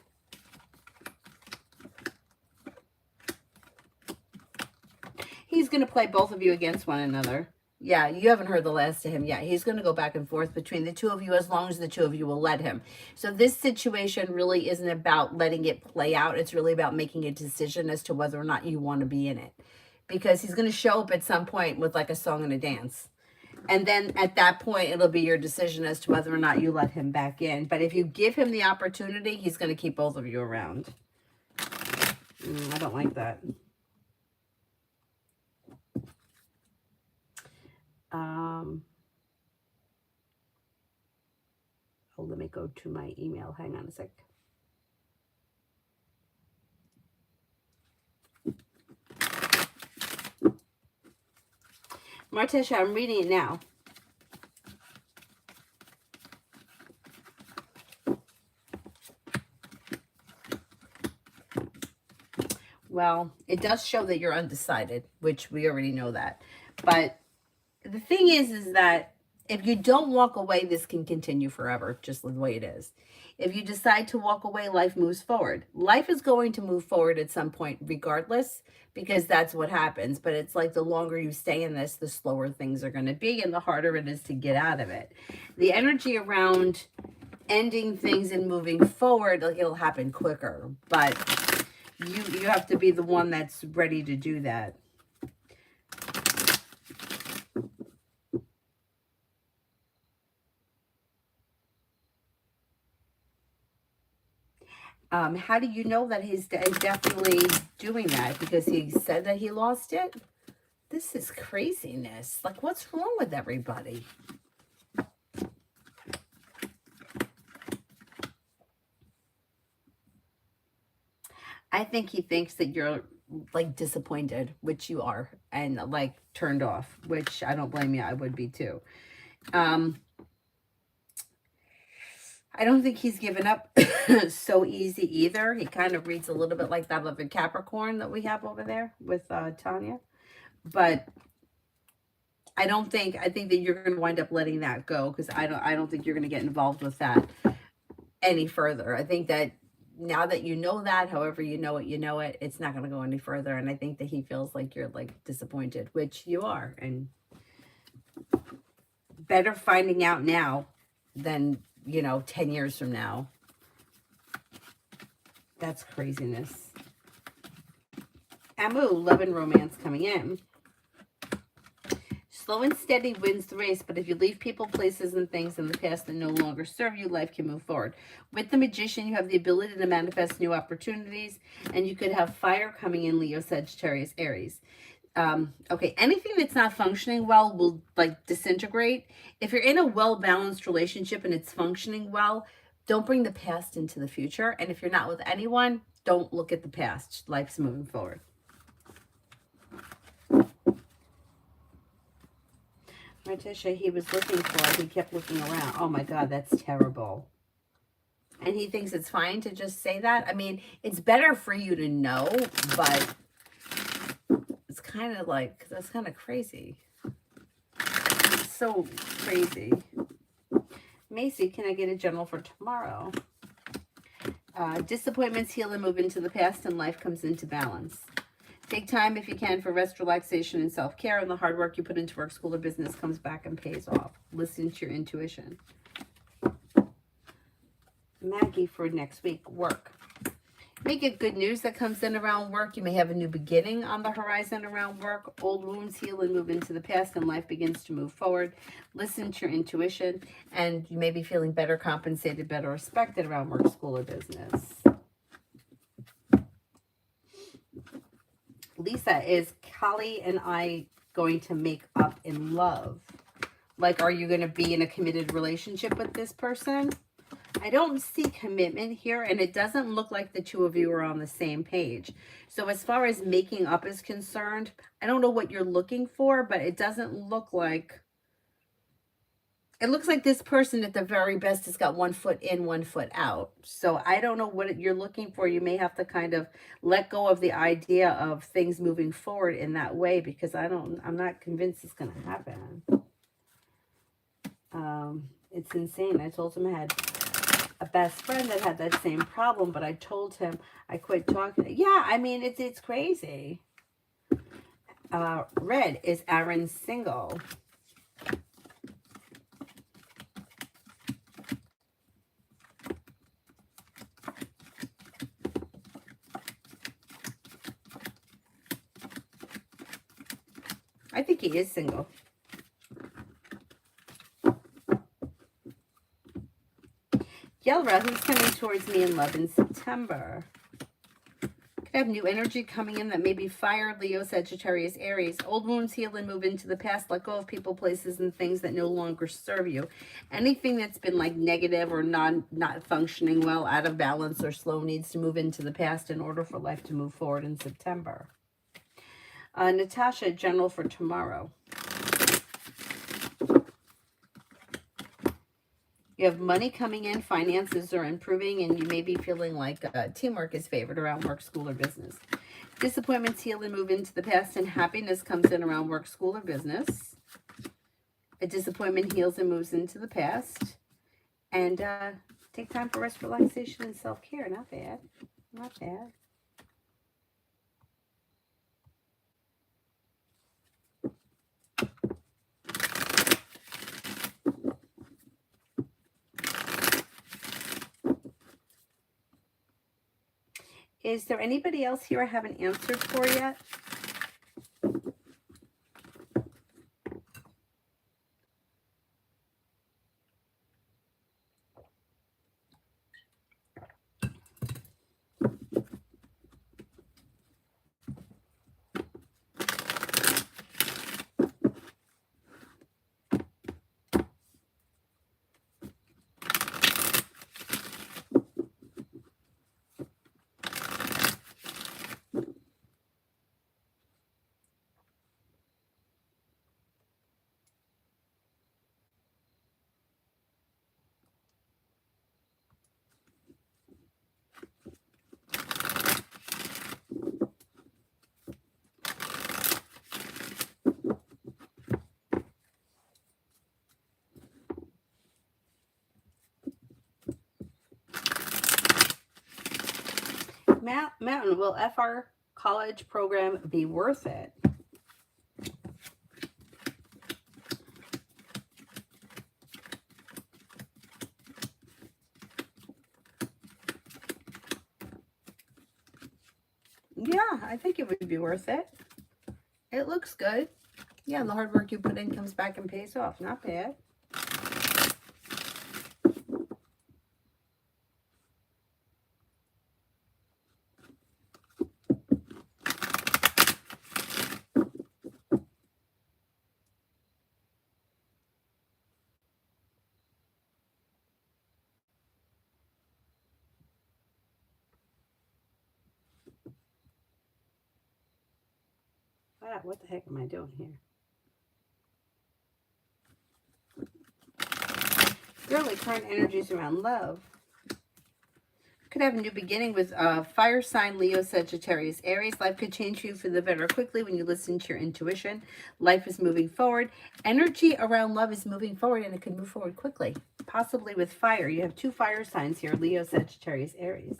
he's going to play both of you against one another. Yeah, you haven't heard the last of him yet. He's going to go back and forth between the two of you as long as the two of you will let him. So this situation really isn't about letting it play out. It's really about making a decision as to whether or not you want to be in it. Because he's going to show up at some point with like a song and a dance. And then at that point, it'll be your decision as to whether or not you let him back in. But if you give him the opportunity, he's going to keep both of you around. I don't like that. Oh, let me go to my email. Hang on a sec. Martesha, I'm reading it now. Well, it does show that you're undecided, which we already know that. But the thing is that if you don't walk away, this can continue forever, just the way it is. If you decide to walk away, life moves forward. Life is going to move forward at some point regardless, because that's what happens. But it's like the longer you stay in this, the slower things are going to be and the harder it is to get out of it. The energy around ending things and moving forward, like it'll happen quicker. But you have to be the one that's ready to do that. How do you know that he's definitely doing that? Because he said that he lost it? This is craziness. Like, what's wrong with everybody? I think he thinks that you're, like, disappointed, which you are, and, like, turned off, which I don't blame you. I would be, too. I don't think he's given up so easy either. He kind of reads a little bit like that of a Capricorn that we have over there with Tanya. But I think that you're going to wind up letting that go, because I don't think you're going to get involved with that any further. I think that now that you know that, however you know it, it's not going to go any further. And I think that he feels like you're like disappointed, which you are. And better finding out now than, 10 years from now. That's craziness. Amu, love and romance coming in. Slow and steady wins the race, but if you leave people, places, and things in the past that no longer serve you, life can move forward. With the Magician, you have the ability to manifest new opportunities, and you could have fire coming in, Leo, Sagittarius, Aries. Okay, anything that's not functioning well will like disintegrate. If you're in a well-balanced relationship and it's functioning well, don't bring the past into the future. And if you're not with anyone, don't look at the past. Life's moving forward. Martisha, he was looking for it. He kept looking around. Oh my God, that's terrible. And he thinks it's fine to just say that. I mean, it's better for you to know, but it's kind of like, that's kind of crazy. It's so crazy. Macy, can I get a general for tomorrow? Disappointments heal and move into the past, and life comes into balance. Take time if you can for rest, relaxation, and self-care, and the hard work you put into work, school, or business comes back and pays off. Listen to your intuition. Maggie, for next week, work. You may get good news that comes in around work. You may have a new beginning on the horizon around work. Old wounds heal and move into the past, and life begins to move forward. Listen to your intuition, and you may be feeling better compensated, better respected around work, school, or business. Lisa, is Kali and I going to make up in love? Like, are you going to be in a committed relationship with this person? I don't see commitment here, and it doesn't look like the two of you are on the same page. So as far as making up is concerned, I don't know what you're looking for, but it doesn't look like... It looks like this person at the very best has got 1 foot in, 1 foot out. So I don't know what you're looking for. You may have to kind of let go of the idea of things moving forward in that way, because I'm not convinced it's going to happen. It's insane. I told him I had a best friend that had that same problem, but I told him I quit talking. Yeah, I mean, it's crazy. Red, is Aaron single? I think he is single. Yelra, who's coming towards me in love in September? Could have new energy coming in that may be fire, Leo, Sagittarius, Aries. Old wounds heal and move into the past. Let go of people, places, and things that no longer serve you. Anything that's been like negative or not functioning well, out of balance or slow, needs to move into the past in order for life to move forward in September. Natasha, general for tomorrow. You have money coming in, finances are improving, and you may be feeling like teamwork is favored around work, school, or business. Disappointments heal and move into the past, and happiness comes in around work, school, or business. A disappointment heals and moves into the past. And take time for rest, relaxation, and self-care. Not bad. Not bad. Is there anybody else here I haven't answered for yet? Mountain, will FR college program be worth it? Yeah, I think it would be worth it. It looks good. Yeah, and the hard work you put in comes back and pays off. Not bad. Wow, what the heck am I doing here? Really, current energies around love. Could have a new beginning with fire sign, Leo, Sagittarius, Aries. Life could change you for the better quickly when you listen to your intuition. Life is moving forward. Energy around love is moving forward, and it could move forward quickly, possibly with fire. You have two fire signs here, Leo, Sagittarius, Aries.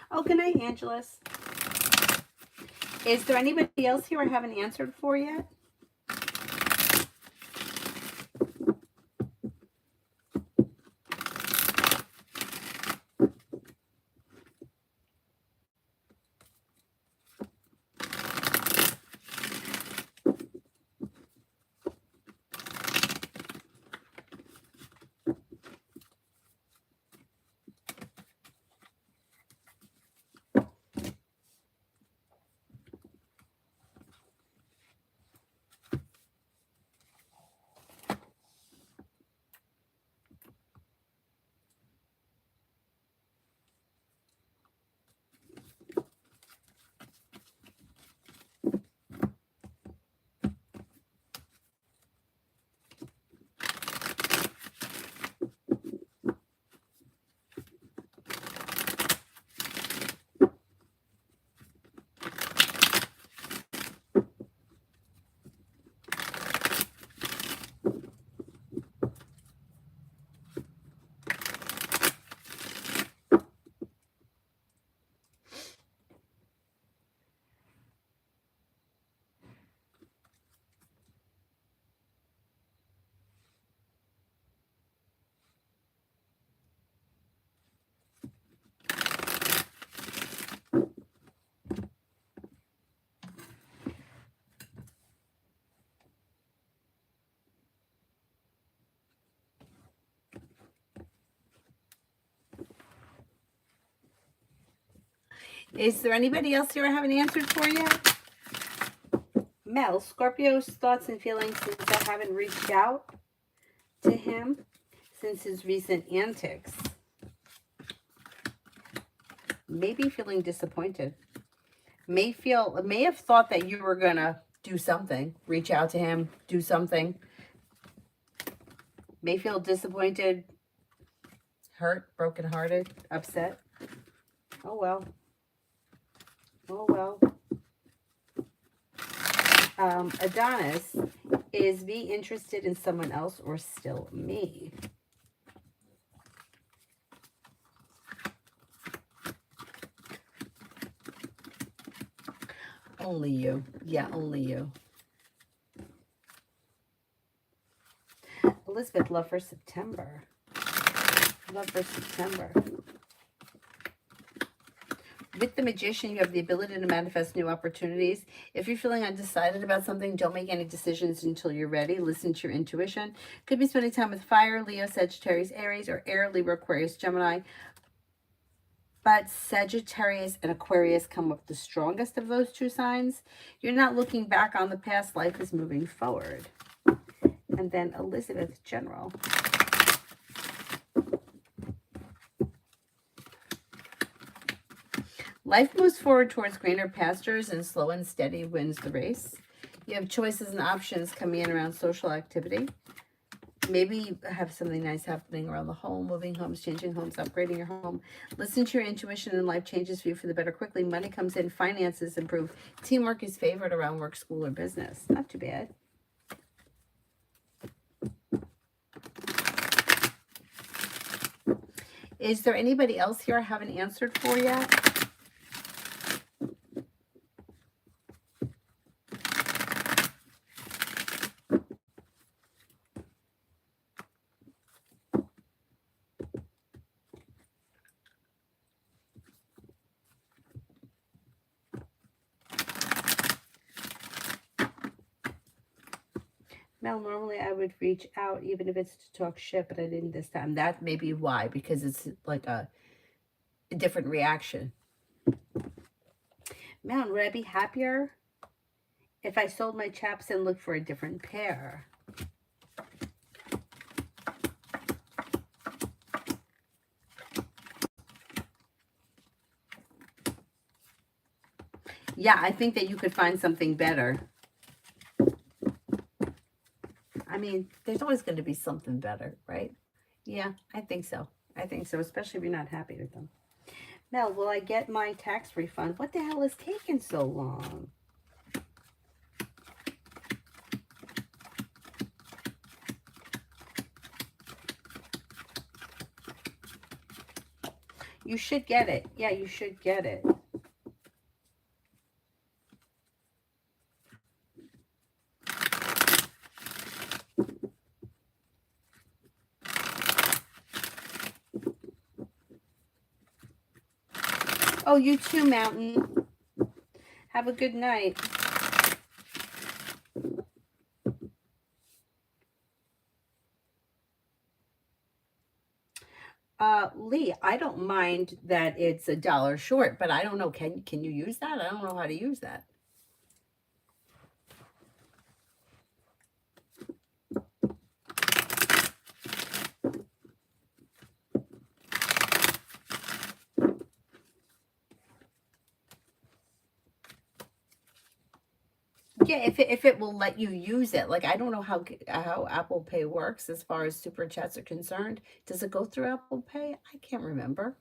Oh, good night, Angelus. Is there anybody else here I haven't answered for yet? Is there anybody else here I haven't answered for yet? Mel, Scorpio's thoughts and feelings since I haven't reached out to him since his recent antics. Maybe feeling disappointed. May have thought that you were gonna do something, reach out to him, do something. May feel disappointed, hurt, brokenhearted, upset. Oh well. Oh well. Adonis, is V interested in someone else or still me? Only you. Yeah, only you. Elizabeth, love for September. Love for September. With the Magician, you have the ability to manifest new opportunities. If you're feeling undecided about something, don't make any decisions until you're ready. Listen to your intuition. Could be spending time with Fire, Leo, Sagittarius, Aries, or Air, Libra, Aquarius, Gemini. But Sagittarius and Aquarius come up the strongest of those two signs. You're not looking back on the past. Life is moving forward. And then Elizabeth, General. Life moves forward towards greener pastures and slow and steady wins the race. You have choices and options coming in around social activity. Maybe you have something nice happening around the home, moving homes, changing homes, upgrading your home. Listen to your intuition and life changes for you for the better quickly. Money comes in, finances improve. Teamwork is favored around work, school, or business. Not too bad. Is there anybody else here I haven't answered for yet? Mel, normally I would reach out even if it's to talk shit, but I didn't this time. That may be why, because it's like a different reaction. Mel, would I be happier if I sold my chaps and looked for a different pair? Yeah, I think that you could find something better. I mean, there's always going to be something better, right? Yeah, I think so. I think so, especially if you're not happy with them. Mel, will I get my tax refund? What the hell is taking so long? You should get it. Yeah, you should get it. Oh, you too, Mountain. Have a good night. Lee, I don't mind that it's $1 short, but I don't know. Can you use that? I don't know how to use that. Yeah, if it will let you use it. Like, I don't know how Apple Pay works as far as super chats are concerned. Does it go through Apple Pay? I can't remember.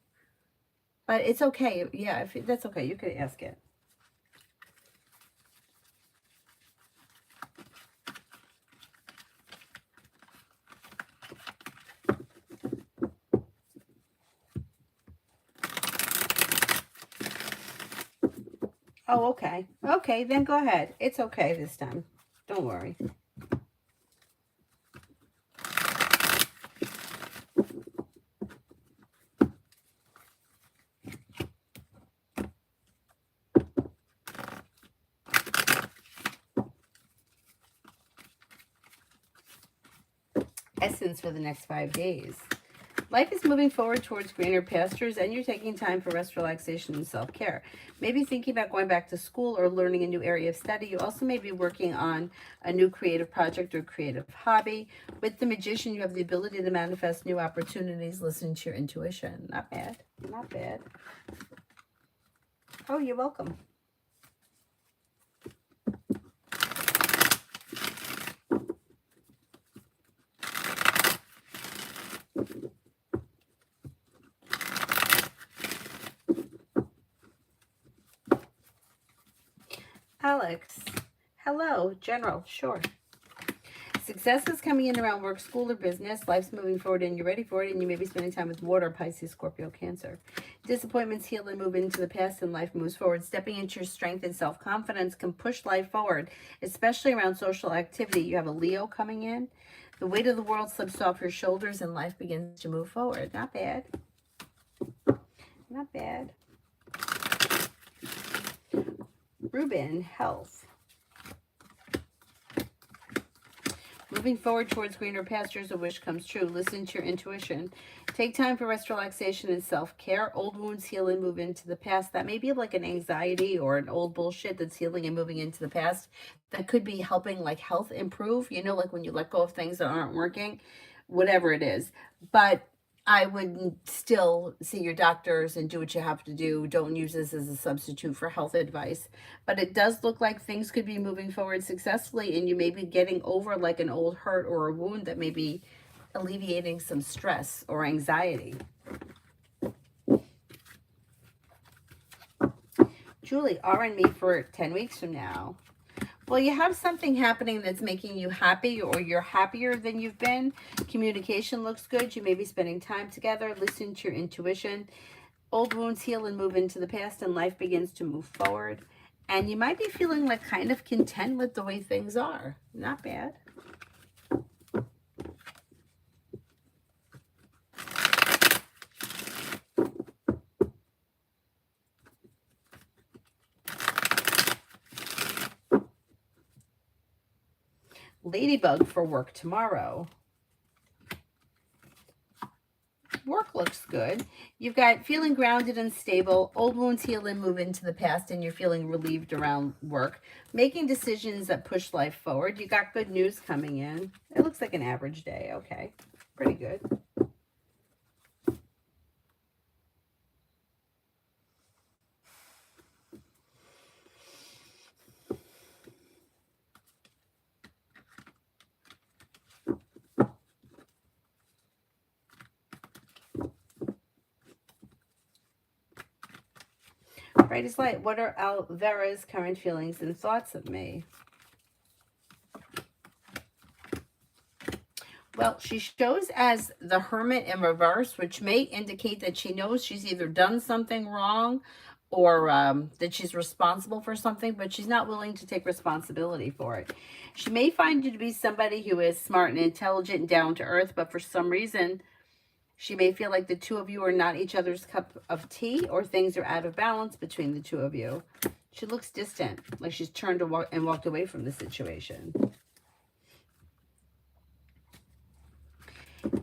But it's okay. Yeah, that's okay. You could ask it. Oh, okay. Okay, then go ahead. It's okay this time. Don't worry. Essence for the next 5 days. Life is moving forward towards greener pastures, and you're taking time for rest, relaxation, and self-care. Maybe thinking about going back to school or learning a new area of study. You also may be working on a new creative project or creative hobby. With the Magician, you have the ability to manifest new opportunities. Listen to your intuition. Not bad. Not bad. Oh, you're welcome. Alex, hello, General, sure. Success is coming in around work, school, or business. Life's moving forward and you're ready for it, and you may be spending time with water, Pisces, Scorpio, Cancer. Disappointments heal and move into the past, and life moves forward. Stepping into your strength and self-confidence can push life forward, especially around social activity. You have a Leo coming in. The weight of the world slips off your shoulders, and life begins to move forward. Not bad. Not bad. Ruben, health. Moving forward towards greener pastures, a wish comes true. Listen to your intuition. Take time for rest, relaxation, and self-care. Old wounds heal and move into the past. That may be like an anxiety or an old bullshit that's healing and moving into the past. That could be helping like health improve. You know, like when you let go of things that aren't working, whatever it is. But I would still see your doctors and do what you have to do. Don't use this as a substitute for health advice. But it does look like things could be moving forward successfully, and you may be getting over like an old hurt or a wound that may be alleviating some stress or anxiety. Julie, RN me for 10 weeks from now. Well, you have something happening that's making you happy, or you're happier than you've been. Communication looks good. You may be spending time together. Listen to your intuition. Old wounds heal and move into the past, and life begins to move forward. And you might be feeling like kind of content with the way things are. Not bad. Ladybug for work tomorrow. Work looks good. You've got feeling grounded and stable. Old wounds heal and move into the past, and you're feeling relieved around work. Making decisions that push life forward. You got good news coming in. It looks like an average day. Okay, pretty good. Bright as light. What are Alvera's current feelings and thoughts of me? Well, she shows as the Hermit in reverse, which may indicate that she knows she's either done something wrong or that she's responsible for something, but she's not willing to take responsibility for it. She may find you to be somebody who is smart and intelligent and down to earth, but for some reason, she may feel like the two of you are not each other's cup of tea, or things are out of balance between the two of you. She looks distant, like she's turned and walked away from the situation.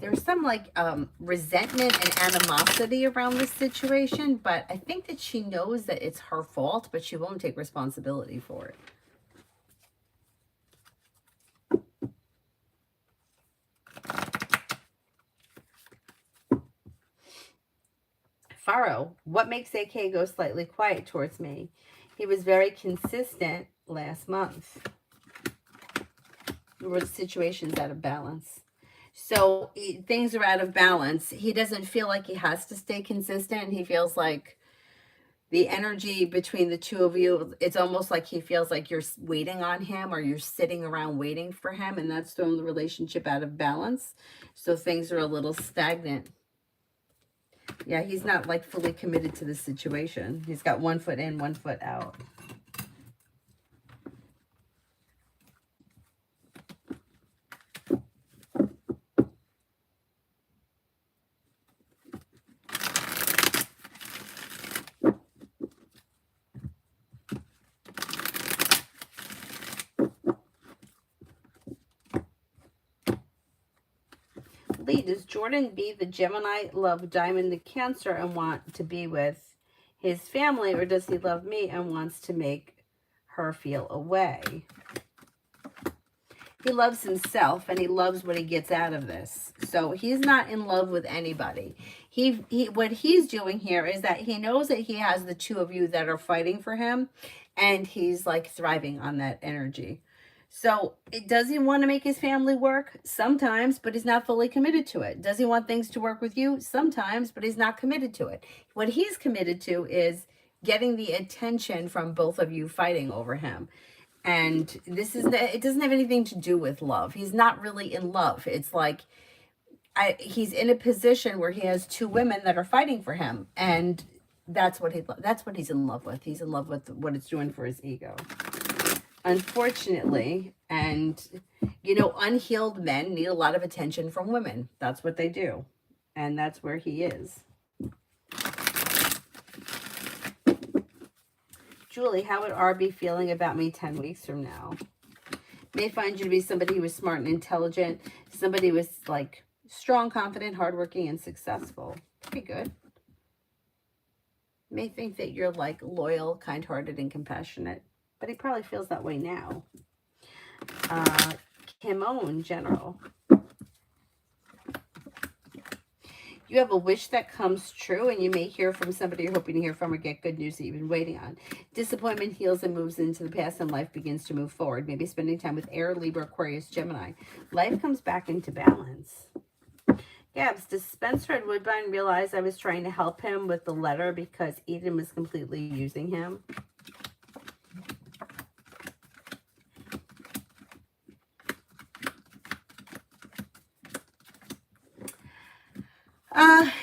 There's some like resentment and animosity around this situation, but I think that she knows that it's her fault, but she won't take responsibility for it. Faro, what makes AK go slightly quiet towards me? He was very consistent last month. The situation's out of balance. So things are out of balance. He doesn't feel like he has to stay consistent. He feels like the energy between the two of you, it's almost like he feels like you're waiting on him, or you're sitting around waiting for him, and that's throwing the relationship out of balance. So things are a little stagnant. Yeah, he's not like fully committed to the situation. He's got 1 foot in, 1 foot out. Lee, does Jordan be the Gemini, love Diamond the Cancer, and want to be with his family, or does he love me and wants to make her feel away? He loves himself and he loves what he gets out of this. So he's not in love with anybody. What he's doing here is that he knows that he has the two of you that are fighting for him, and he's like thriving on that energy. So does he want to make his family work? Sometimes, but he's not fully committed to it. Does he want things to work with you? Sometimes, but he's not committed to it. What he's committed to is getting the attention from both of you fighting over him. And it doesn't have anything to do with love. He's not really in love. It's like he's in a position where he has two women that are fighting for him, and that's what he's in love with. He's in love with what it's doing for his ego. Unfortunately, and unhealed men need a lot of attention from women. That's what they do. And that's where he is. Julie, how would R be feeling about me 10 weeks from now? May find you to be somebody who is smart and intelligent, somebody who is like strong, confident, hardworking, and successful. Pretty good. May think that you're like loyal, kind-hearted, and compassionate, but he probably feels that way now. Kimon, general. You have a wish that comes true, and you may hear from somebody you're hoping to hear from or get good news that you've been waiting on. Disappointment heals and moves into the past, and life begins to move forward. Maybe spending time with Air, Libra, Aquarius, Gemini. Life comes back into balance. Gabs, does Spencer at Woodbine realize I was trying to help him with the letter because Eden was completely using him?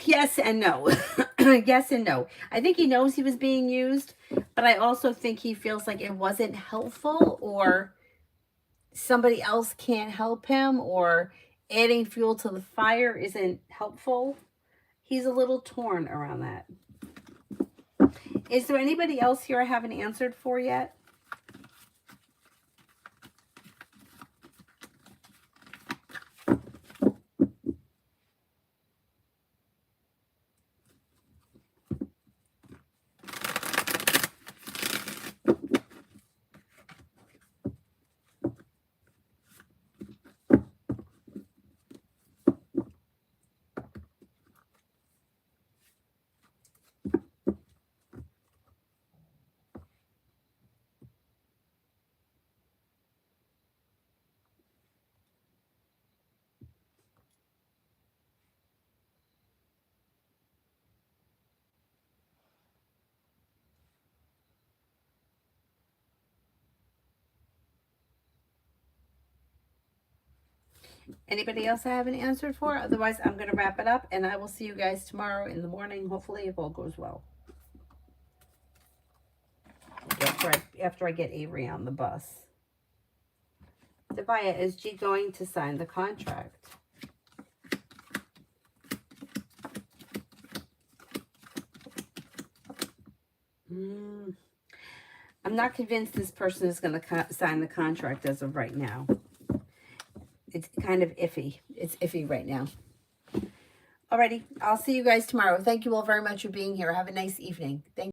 Yes and no. Yes and no. I think he knows he was being used, but I also think he feels like it wasn't helpful, or somebody else can't help him, or adding fuel to the fire isn't helpful. He's a little torn around that. Is there anybody else here I haven't answered for yet? Anybody else I haven't answered for? Otherwise, I'm going to wrap it up, and I will see you guys tomorrow in the morning, hopefully, if all goes well. After I get Avery on the bus. Devaya, is G going to sign the contract? I'm not convinced this person is going to sign the contract as of right now. It's kind of iffy. It's iffy right now. Alrighty, I'll see you guys tomorrow. Thank you all very much for being here. Have a nice evening. Thank you.